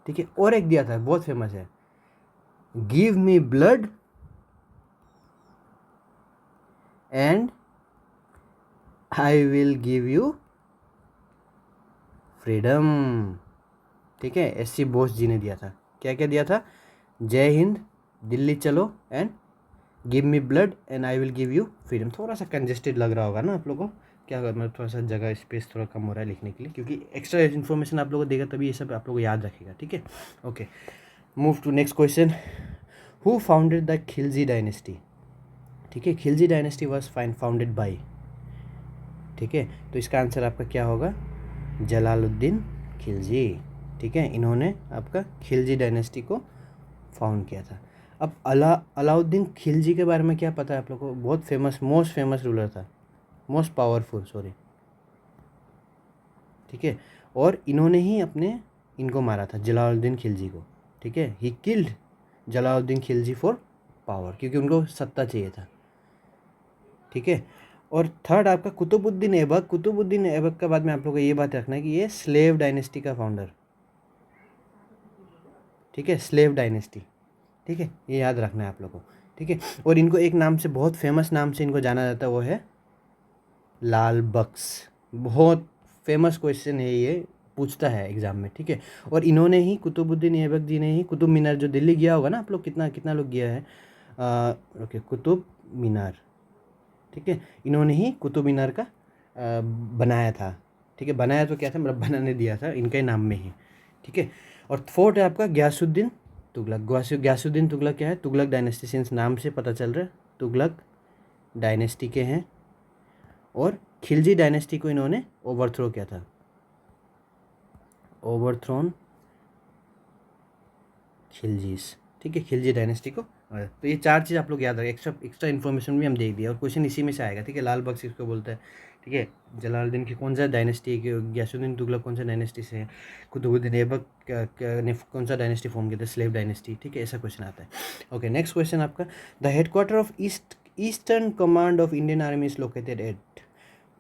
ठीक है। और एक दिया था बहुत फेमस है, give me blood and I will give you freedom, ठीक है। SC बोस जी ने दिया था। क्या क्या दिया था, जय हिंद, दिल्ली चलो and give me blood and I will give you freedom. थोड़ा सा कंजेस्टेड लग रहा होगा ना आप लोगों को, क्या मतलब थोड़ा सा जगह स्पेस थोड़ा कम हो रहा है लिखने के लिए, क्योंकि एक्स्ट्रा इन्फॉर्मेशन आप लोगों को देगा तभी ये सब आप लोगों को याद रखेगा, ठीक है। Okay, move to next question. Who founded the Khilji dynasty, ठीक है। Khilji dynasty was founded by, ठीक है। तो इसका आंसर आपका क्या होगा, जलालुद्दीन खिलजी, ठीक है। इन्होंने आपका खिलजी डायनेस्टी को फाउंड किया था। अब अलाउद्दीन खिलजी के बारे में क्या पता है आप लोगों को, बहुत फेमस, मोस्ट फेमस रूलर था, मोस्ट पावरफुल, सॉरी, ठीक है। और इन्होंने ही अपने इनको मारा था, जलालुद्दीन खिलजी को, ठीक है। He killed Jalaluddin Khilji for power, क्योंकि उनको सत्ता चाहिए था, ठीक है। और थर्ड आपका कुतुबुद्दीन ऐबक। कुतुबुद्दीन ऐबक के बाद में आप लोगों को ये बात रखना है कि ये स्लेव डायनेस्टी का फाउंडर, ठीक है, स्लेव डायनेस्टी, ठीक है, ये याद रखना है आप लोगों को, ठीक है। और इनको एक नाम से, बहुत फेमस नाम से इनको जाना जाता है, वो है लाल बख्श। बहुत फेमस क्वेश्चन है ये, पूछता है एग्जाम में, ठीक है। और इन्होंने ही, कुतुबुद्दीन ऐबक जी ने ही कुतुब मीनार, जो दिल्ली गया होगा ना आप लोग, कितना कितना लोग गया है, ओके, कुतुब मीनार, ठीक है, इन्होंने ही कुतुब मीनार का बनाया था, ठीक है। बनाया तो क्या था, मतलब बनाने दिया था इनके नाम में ही, ठीक है। और फोर्थ है आपका गयासुद्दीन तुगलक। गयासुद्दीन तुगलक क्या है, तुगलक डायनेस्टी, सिंस नाम से पता चल रहा है तुगलक डायनेस्टी के हैं। और खिलजी डायनेस्टी को इन्होंने ओवरथ्रो किया था, ओवरथ्रोन खिलजीस, ठीक है, खिलजी डायनेस्टी को। तो ये 4 चीज़ आप लोग याद रखें, एक्स्ट्रा इन्फॉर्मेशन भी हम देख दिया, और क्वेश्चन इसी में से आएगा, ठीक है। लाल बख्श इसको बोलता है, ठीक है। जलालुद्दीन की कौन सा डायनेस्टी है, गयासुद्दीन तुगलक कौन सा डायनेस्टी से है, कुतुबुद्दीन ऐबक ने कौन सा डायनेस्टी फॉर्म किया था, स्लेव डायनेस्टी, ठीक है, ऐसा क्वेश्चन आता है। ओके, नेक्स्ट क्वेश्चन आपका, the headquarter of eastern command of Indian army is located at.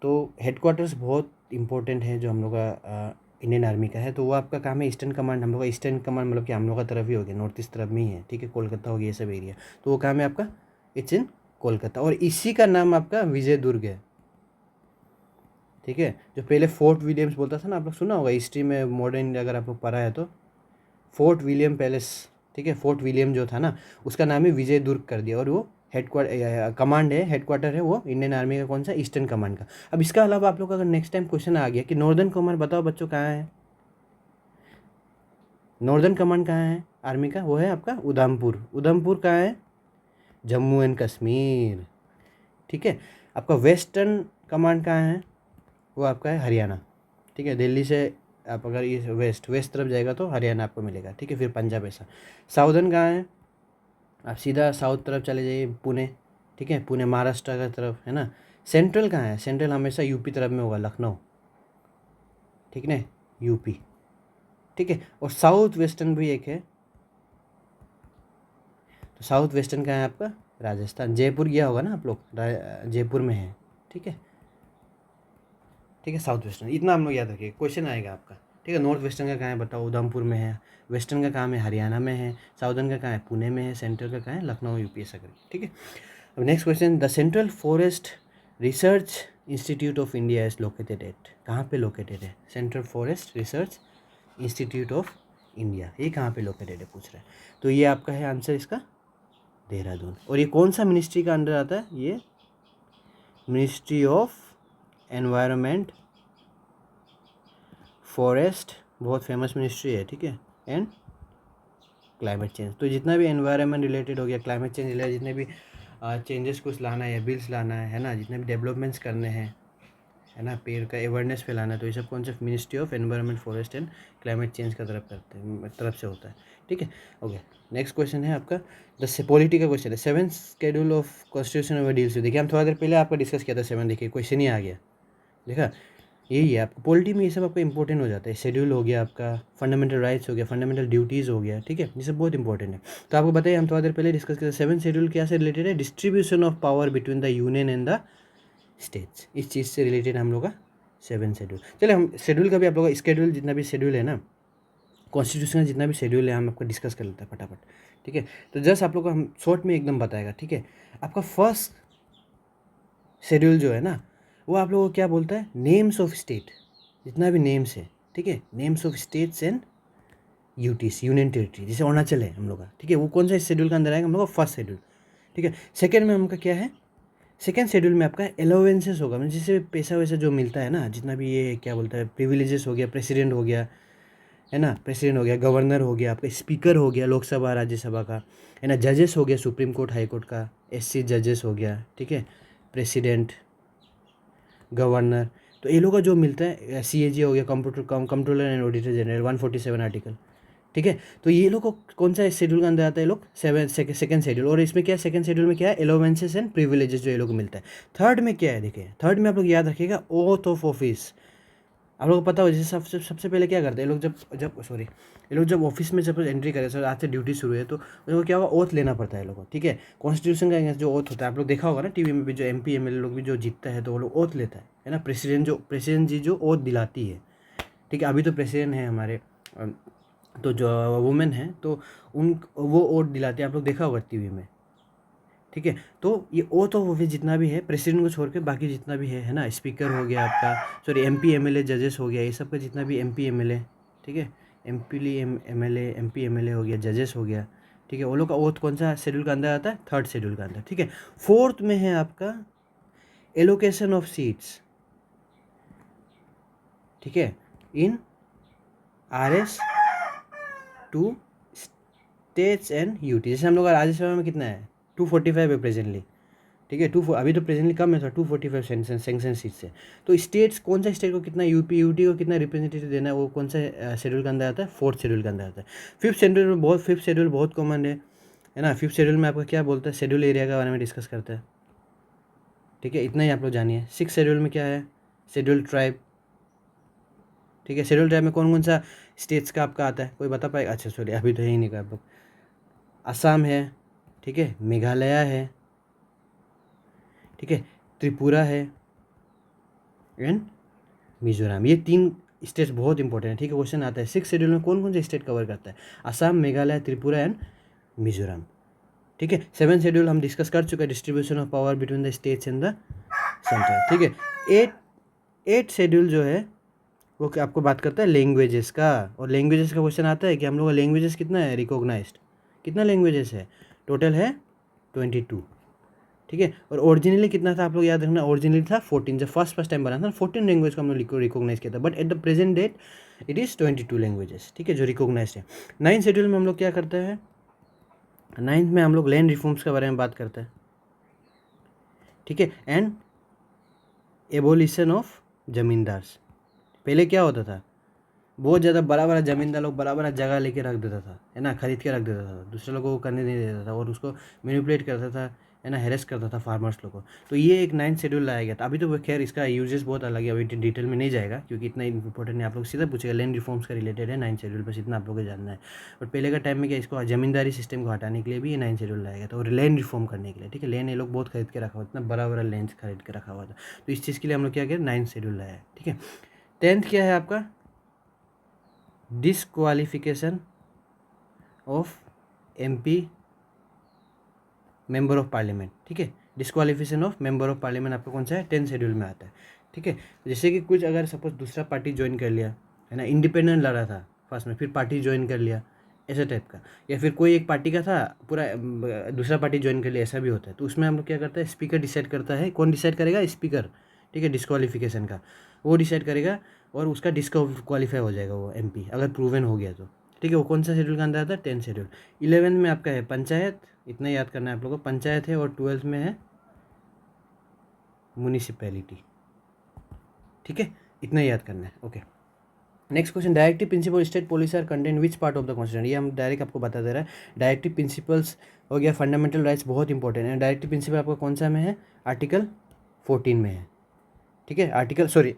तो हेडक्वार्टर्स बहुत इंपॉर्टेंट है जो हम लोग का इंडियन आर्मी का है, तो वो आपका काम है ईस्टर्न कमांड। हम लोग का ईस्टर्न कमांड मतलब कि हम लोग का तरफ ही हो गया, नॉर्थ ईस्ट तरफ में ही है, ठीक है, कोलकाता हो गया, ये सब एरिया, तो वो काम है आपका इट्स इन कोलकाता। और इसी का नाम आपका विजय दुर्ग है, ठीक है। जो पहले फोर्ट विलियम्स बोलता था ना, आप लोग सुना होगा हिस्ट्री में, मॉडर्न अगर आप लोग पढ़ा है तो, फोर्ट विलियम पैलेस, ठीक है, फोर्ट विलियम जो था ना, उसका नाम है विजय दुर्ग कर दिया। और वो कमांड है, हेडक्वार्टर है वो इंडियन आर्मी का, कौन सा, ईस्टर्न कमांड का। अब इसका अलावा आप लोग का अगर नेक्स्ट टाइम क्वेश्चन आ गया कि नॉर्दर्न कमांड बताओ बच्चों कहाँ है, नॉर्दर्न कमांड कहाँ है आर्मी का, वो है आपका उधमपुर। उधमपुर कहाँ है, जम्मू एंड कश्मीर, ठीक है। आपका वेस्टर्न कमांड कहाँ है, वो आपका है हरियाणा, ठीक है। दिल्ली से आप अगर ये वेस्ट तरफ जाएगा तो हरियाणा आपको मिलेगा, ठीक है, फिर पंजाब, ऐसा। साउदर्न कहाँ है, आप सीधा साउथ तरफ चले जाइए, पुणे, ठीक है, पुणे महाराष्ट्र का तरफ है ना। सेंट्रल कहाँ है, सेंट्रल हमेशा यूपी तरफ में होगा, लखनऊ, ठीक है, यूपी, ठीक है। और साउथ वेस्टर्न भी एक है, तो साउथ वेस्टर्न कहाँ है आपका, राजस्थान। जयपुर गया होगा ना आप लोग, जयपुर में है, ठीक है, ठीक है, साउथ वेस्टर्न, इतना हम लोग याद रखिए, क्वेश्चन आएगा आपका, ठीक है। नॉर्थ वेस्टर्न का कहाँ है बताओ, उधमपुर में है। वेस्टर्न का कहाँ है, हरियाणा में है। साउदर्न का कहाँ है, पुणे में है। सेंट्रल का कहाँ है, लखनऊ, यूपी, ऐसा करके, ठीक है। अब next question, the central forest research institute of India is located at. कहाँ पे लोकेटेड है central forest research institute of India, ये कहाँ पे लोकेटेड है पूछ रहे हैं। तो ये आपका है आंसर इसका, देहरादून। और ये कौन सा मिनिस्ट्री का अंडर आता है, ये मिनिस्ट्री ऑफ एनवायरनमेंट, फॉरेस्ट, बहुत फेमस मिनिस्ट्री है, ठीक है, एंड क्लाइमेट चेंज। तो जितना भी एनवायरनमेंट रिलेटेड हो गया, क्लाइमेट चेंज रिलेटेड, जितने भी चेंजेस कुछ लाना है, बिल्स लाना है ना, जितने भी डेवलपमेंट्स करने हैं, है ना, पेड़ का अवेयरनेस फैलाना है, तो ये सब कौन सा ministry of environment, forest and climate change का तरफ से होता है, ठीक है। ओके, नेक्स्ट क्वेश्चन है आपका, पॉलिटी का क्वेश्चन है, 7th schedule of constitution of deals. देखिए हम थोड़ा देर पहले आपका डिस्कस किया था 7, देखिए क्वेश्चन ही आ गया, देखा। यही है आपको पॉलिटी में, ये सब आपका इंपॉर्टेंट हो जाता है। शेड्यूल हो गया आपका, फंडामेंटल राइट्स हो गया, फंडामेंटल ड्यूटीज़ हो गया, ठीक है, ये सब बहुत इंपॉर्टेंट है। तो आपको बताइए, हम थोड़ा देर पहले डिस्कस किया 7 शेड्यूल क्या से रिलेटेड है, distribution of power between the union and the states, इस चीज़ से रिलेटेड हम लोग का 7 शेड्यूल। चलिए हम शेड्यूल का भी आप लोग स्केड्यूल जितना भी शेड्यूल है ना, कॉन्स्टिट्यूशन का जितना भी शेड्यूल है हम आपको डिस्कस कर लेते हैं फटाफट, ठीक है। तो जस्ट आप लोग को हम शॉर्ट में एकदम बताएगा, ठीक है। आपका फर्स्ट शेड्यूल जो है ना, वो आप लोगों को क्या बोलता है, नेम्स ऑफ स्टेट, जितना भी नेम्स है, ठीक है, names of states and UTs, union territory, जैसे अरुणाचल है हम लोग का, ठीक है, वो कौन सा इस शेड्यूल के अंदर आएगा, हम लोग का फर्स्ट शेड्यूल, ठीक है। सेकेंड में हमका क्या है, सेकेंड शेड्यूल में आपका एलोवेंसेस होगा, मतलब जैसे पैसा वैसा जो मिलता है ना, जितना भी ये क्या बोलता है, प्रिविलेजेस हो गया, प्रेसिडेंट हो गया, है ना, प्रेसिडेंट हो गया, गवर्नर हो गया, आपका स्पीकर हो गया लोकसभा राज्यसभा का, है ना, जजेस हो गया सुप्रीम कोर्ट हाई कोर्ट का, एससी जजेस हो गया, ठीक है, प्रेसिडेंट, गवर्नर, तो ये लोग का जो मिलता है, सीएजी हो गया, controller and auditor general, 147 article, ठीक है। तो ये लोग को कौन सा शेड्यूल के अंदर आता है, ये लोग सेकंड शेड्यूल। और इसमें क्या है, सेकंड शेड्यूल में क्या है, एलोवेंसेस एंड प्रिविलेजेस जो ये लोग को मिलता है। थर्ड में क्या है, देखिए थर्ड में आप लोग याद रखिएगा, ओथ ऑफ ऑफिस। आप लोगों को पता हो, जैसे सबसे पहले क्या करते हैं ये लोग, ये लोग जब ऑफिस में जब एंट्री करें, सर आज से ड्यूटी शुरू है, तो लोग क्या होगा, ओथ लेना पड़ता है लोगों को, ठीक है। कॉन्स्टिट्यूशन का जो ओथ होता है, आप लोग देखा होगा ना टीवी में भी, जो एमपी एमएलए लोग भी जो जीतता है तो वो लोग ओथ लेता है ना, प्रेसिडेंट जी जो ओथ दिलाती है, ठीक है। अभी तो प्रेसिडेंट है हमारे, तो जो वुमेन है तो उन वो ओथ दिलाते हैं, आप लोग देखा होगा टीवी में, ठीक है। तो ये ओथ ऑफ ऑफिस जितना भी है, प्रेसिडेंट को छोड़ के बाकी जितना भी है ना, स्पीकर हो गया आपका, सॉरी एमपी एमएलए जजेस हो गया, ये सब का जितना भी एमपी एमएलए, ठीक है, एमएलए एमपी एमएलए हो गया, जजेस हो गया, ठीक है, वो लोग का ओथ कौन सा शेड्यूल का अंदर आता है, थर्ड शेड्यूल का अंदर, ठीक है। फोर्थ में है आपका एलोकेशन ऑफ सीट्स, ठीक है, in RS to states and UT. जैसे हम लोग का राज्यसभा में कितना है, 245 है प्रेजेंटली, ठीक है, अभी तो प्रेजेंटली कम है, 245 सेंक्शन सीट्स है। तो स्टेट्स कौन सा स्टेट को कितना, यूटी को कितना रिप्रेजेंटेटिव देना है, वो कौन सा शेड्यूल के अंदर आता है, फोर्थ शेड्यूल के अंदर आता है। फिफ्थ शेड्यूल बहुत कॉमन है ना। फिफ्थ शेड्यूल में आपका क्या बोलता है, शेड्यूल एरिया के बारे में डिस्कस करता है, ठीक है, इतना ही आप लोग जानिए। सिक्स शेड्यूल में क्या है, शेड्यूल ट्राइब, ठीक है। शेड्यूल ट्राइब में कौन कौन सा स्टेट्स का आपका आता है, कोई बता पाएगा, अच्छा सॉरी अभी तो यही नहीं कहा आप लोग, असम है, ठीक है, मेघालय है, ठीक है, त्रिपुरा है एंड मिजोरम। ये 3 स्टेट्स बहुत इंपॉर्टेंट है, ठीक है। क्वेश्चन आता है सिक्स शेड्यूल में कौन कौन से स्टेट कवर करता है, असम, मेघालय, त्रिपुरा एंड मिजोरम, ठीक है। सेवन शेड्यूल हम डिस्कस कर चुके हैं, distribution of power between the states and the centre, ठीक है। एट शेड्यूल जो है वो क्या आपको बात करता है लैंग्वेजेस का, और लैंग्वेजेस का क्वेश्चन आता है कि हम लोग का लैंग्वेजेस कितना है रिकॉग्नाइज्ड, कितना लैंग्वेजेस है, टोटल है 22, ठीक है। और ओरिजिनली कितना था आप लोग याद रखना, ओरिजिनली था 14, जब फर्स्ट टाइम बना था 14 लैंग्वेज को हम लोग रिकॉग्नाइज किया था, but at the present date it is 22 languages, ठीक है, जो रिकॉग्नाइज है। 9th शेड्यूल में हम लोग क्या करते हैं, 9th में हम लोग लैंड रिफॉर्म्स के बारे में बात करते हैं, ठीक है, एंड एबोलिशन ऑफ जमींदार्स। पहले क्या होता था, बहुत ज़्यादा बड़ा बड़ा ज़मींदार लोग बड़ा बड़ा जगह लेके रख देता था, है ना, खरीद के रख देता था, दूसरे लोगों को करने नहीं देता था, और उसको मैनिपुलेट करता था, है ना, हेरेस करता था फार्मर्स लोगों को। तो ये एक 9th शेड्यूल लाया गया था। अभी तो खैर इसका यूजेस बहुत अलग है, अभी डिटेल में नहीं जाएगा क्योंकि इतना इंपॉर्टेंट नहीं, आप लोग सीधा पूछेगा, लैंड रिफॉर्म्स का रिलेटेड है 9th शेड्यूल, बस इतना आप लोगों को जानना है। और पहले का टाइम में क्या, इसको ज़मींदारी सिस्टम को हटाने के लिए भी ये 9th शेड्यूल लाया गया था, और लैंड रिफॉर्म करने के लिए, ठीक है। लैंड ये लोग बहुत खरीद के रखा हुआ, इतना बड़ा बड़ा लैंड खरीद के रखा हुआ था, तो इस चीज़ के लिए हम लोग क्या किया, 9th शेड्यूल लाया है, ठीक है। 10th क्या है आपका, disqualification of MP member of parliament, ठीक है। Disqualification of member of parliament आपका कौन सा है, 10th शेड्यूल में आता है, ठीक है। जैसे कि कुछ अगर सपोज दूसरा पार्टी ज्वाइन कर लिया, है ना, इंडिपेंडेंट लड़ा था फर्स्ट में, फिर पार्टी ज्वाइन कर लिया, ऐसे टाइप का, या फिर कोई एक पार्टी का था पूरा, दूसरा पार्टी ज्वाइन कर लिया, ऐसा भी होता है। तो उसमें हम लोग क्या करते हैं, स्पीकर डिसाइड करता है, कौन डिसाइड करेगा, स्पीकर, ठीक है, डिस्क्वालिफिकेशन का वो डिसाइड करेगा, और उसका डिस्क्वालीफाई हो जाएगा वो एमपी, अगर प्रूवन हो गया तो, ठीक है। वो कौन सा शेड्यूल का अंदर आता है, 10th शेड्यूल। 11th में आपका है पंचायत, इतना याद करना है आप लोगों को, पंचायत है, और 12th में है म्यूनिसिपैलिटी, ठीक है, इतना याद करना है, okay. Next question, directive principle state policy are content which part of the constitution. ये हम डायरेक्ट आपको बता दे रहा है, डायरेक्टिव प्रिंसिपल्स हो गया, फंडामेंटल राइट्स बहुत इंपॉर्टेंट है। डायरेक्टिव प्रिंसिपल आपका कौन सा में है, आर्टिकल 14 में है, ठीक है। Article sorry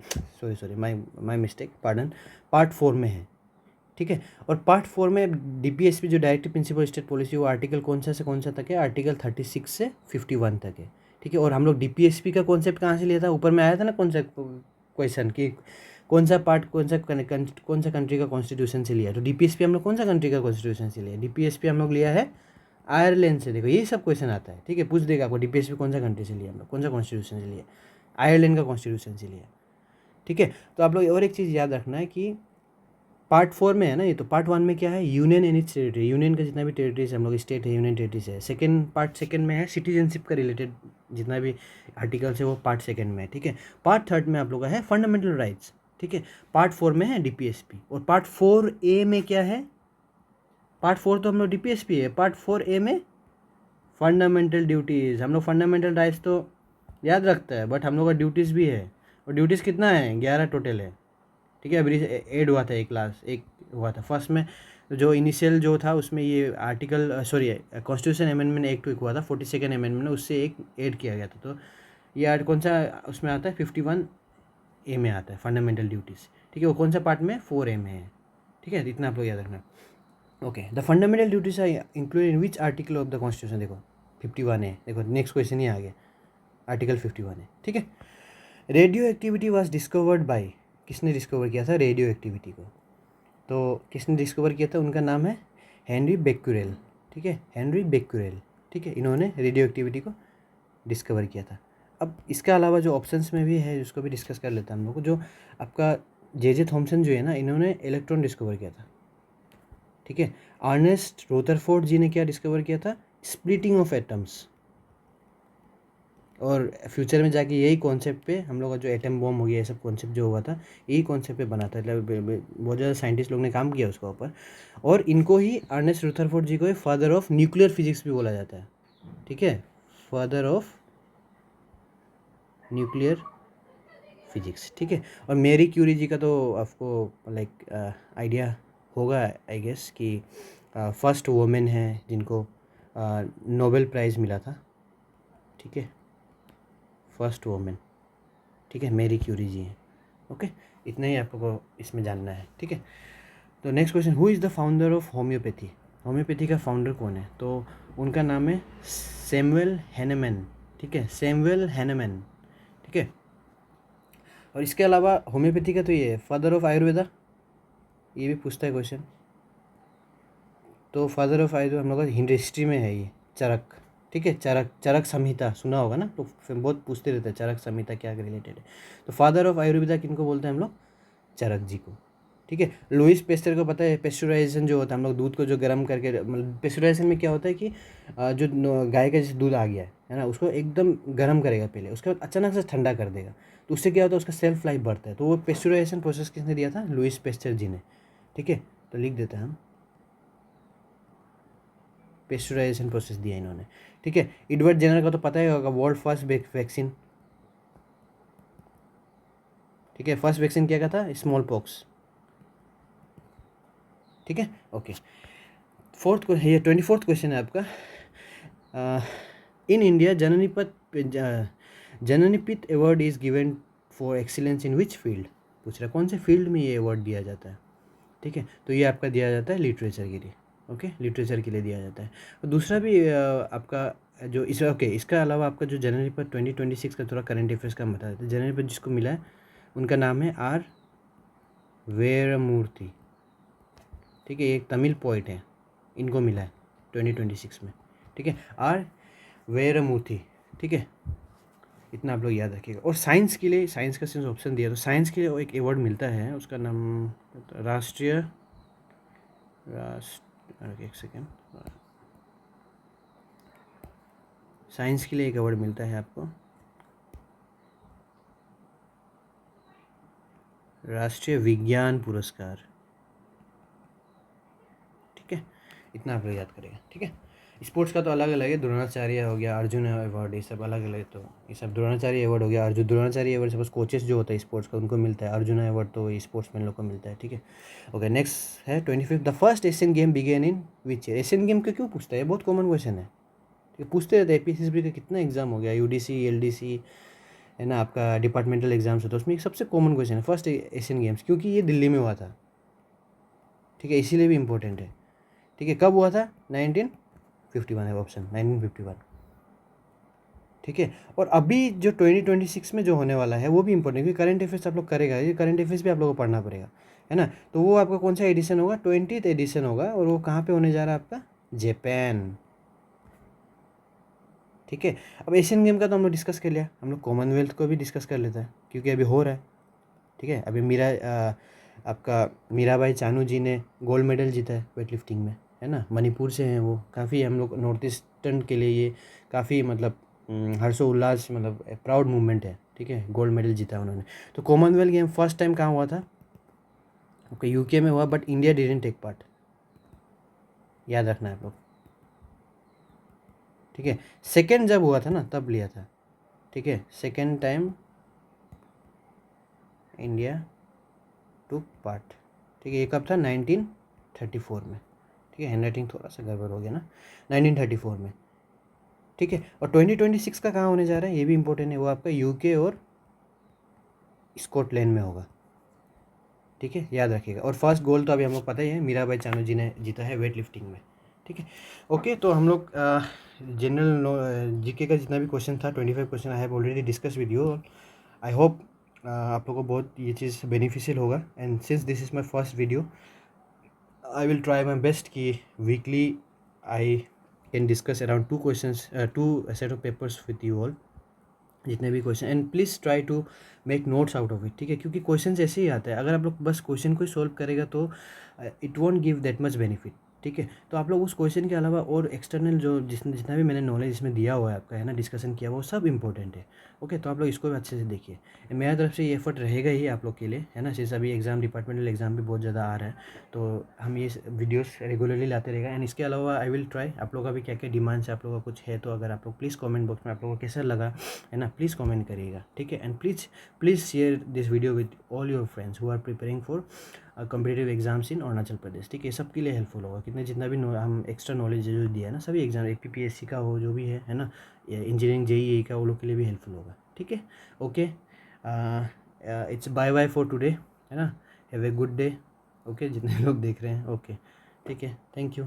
my mistake, pardon, part 4 में है, ठीक है। और पार्ट 4 में डीपीएसपी जो डायरेक्टिव प्रिंसिपल स्टेट पॉलिसी, वो आर्टिकल कौन सा से कौन सा तक है, आर्टिकल 36 से 51 तक है, ठीक है। और हम लोग डीपीएसपी का कॉन्सेप्ट कहाँ से लिया था, ऊपर में आया था ना कौन सा क्वेश्चन कि कौन सा पार्ट कौन सा कंट्री का कॉन्स्टिट्यूशन से लिया, तो डीपीएसपी हम लोग कौन सा कंट्री का कॉन्स्टिट्यूशन से लिया, डीपीएसपी हम लोग लिया है आयरलैंड से। देखो यही सब क्वेश्चन आता है, ठीक है, पूछ देगा आपको डीपीएसपी कौन सा कंट्री से लिया हम लोग, कौन सा कॉन्स्टिट्यूशन से लिया, आयरलैंड का कॉन्स्टिट्यूशन से लिया, ठीक है। तो आप लोग और एक चीज़ याद रखना है कि पार्ट 4 में है ना ये, तो पार्ट 1 में क्या है, union and it's territory, union का जितना भी टेरिटरीज हम लोग स्टेट है, यूनियन टेरिटरीज है। पार्ट 2 में है सिटीजनशिप का रिलेटेड जितना भी आर्टिकल्स है वो पार्ट 2 में है, ठीक है। पार्ट 3 में आप लोग का है फंडामेंटल राइट्स, ठीक है। पार्ट 4 में है डीपीएसपी। और पार्ट 4A में क्या है, पार्ट 4 तो हम लोग डीपीएसपी है, पार्ट 4A में फंडामेंटल ड्यूटीज़। हम लोग फंडामेंटल राइट्स तो याद रखता है, बट हम लोग का ड्यूटीज़ भी है, और ड्यूटीज़ कितना है, 11 टोटल है, ठीक है। अभी ऐड हुआ था एक हुआ था फर्स्ट में, जो इनिशियल जो था उसमें ये आर्टिकल कॉन्स्टिट्यूशन अमेंडमेंट एक्ट हुआ था 42nd अमेंडमेंट, उससे एक ऐड किया गया था। तो ये आर्ट कौन सा उसमें आता है, 51A में आता है फंडामेंटल ड्यूटीज़, ठीक है। वो कौन सा पार्ट में, 4A में है, ठीक है। इतना आप लोग याद रखना। Okay, the fundamental duties are included in which article of the constitution, देखो 51 है, देखो नेक्स्ट क्वेश्चन ही आ गया, आर्टिकल 51 है, ठीक है। Radio activity was discovered by, किसने डिस्कवर किया था रेडियो एक्टिविटी को, तो किसने डिस्कवर किया था, उनका नाम है हेनरी बेक्यूरेल, ठीक है, हेनरी बेक्यूरेल, ठीक है। इन्होंने रेडियो एक्टिविटी को डिस्कवर किया था। अब इसके अलावा जो ऑप्शंस में भी है उसको भी डिस्कस कर लेते हैं हम लोग को। जो आपका जे थॉमसन जो है ना, इन्होंने इलेक्ट्रॉन डिस्कवर किया था, ठीक है। अर्नेस्ट रोदरफोर्ड जी ने क्या डिस्कवर किया था, स्प्लिटिंग ऑफ एटम्स। और फ्यूचर में जाके यही कॉन्सेप्ट पे हम लोग का जो एटम बॉम्ब हो गया, ये सब कॉन्सेप्ट जो हुआ था यही कॉन्सेप्ट पे बना था, बहुत ज़्यादा साइंटिस्ट लोग ने काम किया उसके ऊपर। और इनको ही अर्नेस्ट रुथरफोर्ड जी को फादर ऑफ न्यूक्लियर फिजिक्स भी बोला जाता है, ठीक है, फादर ऑफ न्यूक्लियर फिजिक्स, ठीक है। और मैरी क्यूरी जी का तो आपको लाइक आइडिया होगा आई गेस कि फर्स्ट वुमेन है जिनको नोबेल प्राइज़ मिला था, ठीक है, फर्स्ट वुमेन, ठीक है, मैरी क्यूरी जी हैं, ओके। इतना ही आपको इसमें जानना है, ठीक है। तो next question, who is the founder of homeopathy, homeopathy का फाउंडर कौन है, तो उनका नाम है सैमुअल हैनेमैन, ठीक है, सैमुअल हैनेमैन, ठीक है। और इसके अलावा होम्योपैथी का तो ये है फादर ऑफ आयुर्वेदा, ये भी पूछता है क्वेश्चन। तो फादर ऑफ आयुर्वेदा हम लोग का हिस्ट्री में है ये चरक, ठीक है, चरक संहिता सुना होगा ना, तो फिर बहुत पूछते रहते हैं चरक संहिता क्या रिलेटेड है। तो फादर ऑफ आयुर्वेदा किनको बोलते हैं हम लोग, चरक जी को, ठीक है। लुइस पेस्टर को पता है, पेस्चराइजेशन जो होता है हम लोग दूध को जो गर्म करके, मतलब पेस्चराइजेशन में क्या होता है कि जो गाय का जैसे दूध आ गया है ना, उसको एकदम गर्म करेगा पहले, उसके बाद अचानक से ठंडा कर देगा, तो उससे क्या होता है उसका सेल्फ लाइफ बढ़ता है। तो वो पेस्चराइजेशन प्रोसेस किसने दिया था, लुइस पेस्चर जी ने, ठीक है। तो लिख देते हैं हम, पेस्चराइजेशन प्रोसेस दिया इन्होंने, ठीक है। एडवर्ड जेनर का तो पता ही होगा, वर्ल्ड फर्स्ट वैक्सीन, ठीक है, फर्स्ट वैक्सीन क्या था, स्मॉल पॉक्स, ठीक है, ओके। ये 24th क्वेश्चन है आपका, in India Jnanpith award is given for excellence in which field, पूछ रहा कौन से फील्ड में ये अवार्ड दिया जाता है, ठीक है। तो ये आपका दिया जाता है लिटरेचर के लिए, ओके, लिटरेचर के लिए दिया जाता है। और दूसरा भी आपका जो इस ओके इसका अलावा आपका जो जनवरी पर 2026 का थोड़ा करंट अफेयर्स का बता देते हैं। जनवरी पर जिसको मिला है उनका नाम है आर वेरमूर्ति, ठीक है, एक तमिल पोइट है, इनको मिला है 2026 में, ठीक है, आर वेरमूर्ति, ठीक है। इतना आप लोग याद रखिएगा। और साइंस के लिए, साइंस का सिंस ऑप्शन दिया तो साइंस के लिए एक अवार्ड मिलता है, उसका नाम एक सेकेंड, साइंस के लिए एक अवार्ड मिलता है आपको, राष्ट्रीय विज्ञान पुरस्कार, ठीक है। इतना आप लोग याद करेगा, ठीक है। स्पोर्ट्स का तो अलग अलग है, द्रोणाचार्य हो गया, अर्जुन अवार्ड, ये सब अलग अलग। तो ये सब द्रोणाचार्य अवार्ड हो गया, Arjun Dronacharya award suppose coaches जो होता है स्पोर्ट्स का उनको मिलता है, अर्जुन अवार्ड तो ये स्पोर्ट्समैन लोग को मिलता है, ठीक है। ओके, नेक्स्ट है 25th, the first Asian game begin in which year, Asian game का क्यों पूछता है, बहुत कॉमन क्वेश्चन है, ठीक है, पूछते रहते हैं। एपीएसएसबी का कितना एग्जाम हो गया, यूडीसी, एलडीसी, है ना, आपका डिपार्टमेंटल एग्जाम्स होता है, उसमें एक सबसे कॉमन क्वेश्चन है फर्स्ट एशियन गेम्स, क्योंकि ये दिल्ली में हुआ था, ठीक है, इसीलिए भी इम्पोर्टेंट है, ठीक है। कब हुआ था? 1951 है ऑप्शन, 1951, ठीक है। और अभी जो 2026 में जो होने वाला है वो भी इंपॉर्टेंट, क्योंकि करंट अफेयर्स आप लोग करेगा, ये करंट अफेयर्स भी आप लोगों को पढ़ना पड़ेगा, है ना। तो वो आपका कौन सा एडिशन होगा? 20th एडिशन होगा, और वो कहाँ पे होने जा रहा है आपका? जापान, ठीक है। अब एशियन गेम का तो हम लोग डिस्कस कर लिया, हम लोग कॉमनवेल्थ को भी डिस्कस कर लेते हैं, क्योंकि अभी हो रहा है, ठीक है। अभी आपका मीराबाई चानू जी ने गोल्ड मेडल जीता है वेट लिफ्टिंग में, है ना, मणिपुर से हैं वो, काफ़ी हम लोग नॉर्थ ईस्टर्न के लिए ये काफ़ी मतलब हर्षोल्लास, मतलब प्राउड मूवमेंट है, ठीक है। गोल्ड मेडल जीता उन्होंने। तो कॉमनवेल्थ गेम फर्स्ट टाइम कहाँ हुआ था? ओके, यूके में हुआ, but India didn't take part, याद रखना है आप लोग, ठीक है। सेकेंड जब हुआ था ना तब लिया था, ठीक है, second time India to part, ठीक है। ये कब था? 1934 में, ठीक है। हैंड राइटिंग थोड़ा सा गड़बड़ हो गया ना, 1934 में, ठीक है। और 2026 का कहाँ होने जा रहा है ये भी इंपॉर्टेंट है, वो आपका यूके और स्कॉटलैंड में होगा, ठीक है, याद रखिएगा। और फर्स्ट गोल्ड तो अभी हम लोग पता ही है, मीराबाई चानू जी ने जीता है वेट लिफ्टिंग में, ठीक है। ओके, तो हम लोग जनरल जीके का जितना भी क्वेश्चन था, 25 question I have already discuss with you. I hope आप लोगों को बहुत ये चीज़ बेनिफिशियल होगा, and since this is my first video, I will try my best कि weekly I can discuss around 2 questions, 2 set of papers with you all, जितने भी question, and please try to make notes out of it, ठीक है। क्योंकि question ऐसे ही आता है, अगर आप लोग बस क्वेश्चन को ही सॉल्व करेगा तो it won't give that much benefit, ठीक है। तो आप लोग उस क्वेश्चन के अलावा और एक्सटर्नल जो जितना भी मैंने नॉलेज इसमें दिया हुआ है आपका, है ना, डिस्कशन किया हुआ, वो सब इंपॉर्टेंट है, ओके। तो आप लोग इसको भी अच्छे से देखिए, मेरा तरफ से ये एफर्ट रहेगा ही आप लोग के लिए, है ना। सिर्फ अभी एग्जाम, डिपार्टमेंटल एग्जाम भी बहुत ज़्यादा आ रहा है, तो हम ये वीडियोस रेगुलरली लाते रहेगा। एंड इसके अलावा आई विल ट्राई, आप लोग का भी क्या क्या डिमांड्स है, आप लोग का कुछ है तो अगर आप लोग प्लीज़ कमेंट बॉक्स में आप लोगों को कैसा लगा, है ना, प्लीज़ कमेंट करिएगा, ठीक है। And please share this video with all your friends who are preparing for competitive exams in Arunachal Pradesh, ठीक है। सबके लिए हेल्पफुल होगा, कितने जितना भी हम एक्स्ट्रा नॉलेज जो दिया है ना, सभी एग्जाम, APPSC का हो जो भी है ना, इंजीनियरिंग JEE का, वो लोग के लिए भी हेल्पफुल होगा, ठीक है। Okay, it's bye bye for today, है ना, have a good day, okay, जितने लोग देख रहे हैं, ओके, ठीक है, थैंक यू।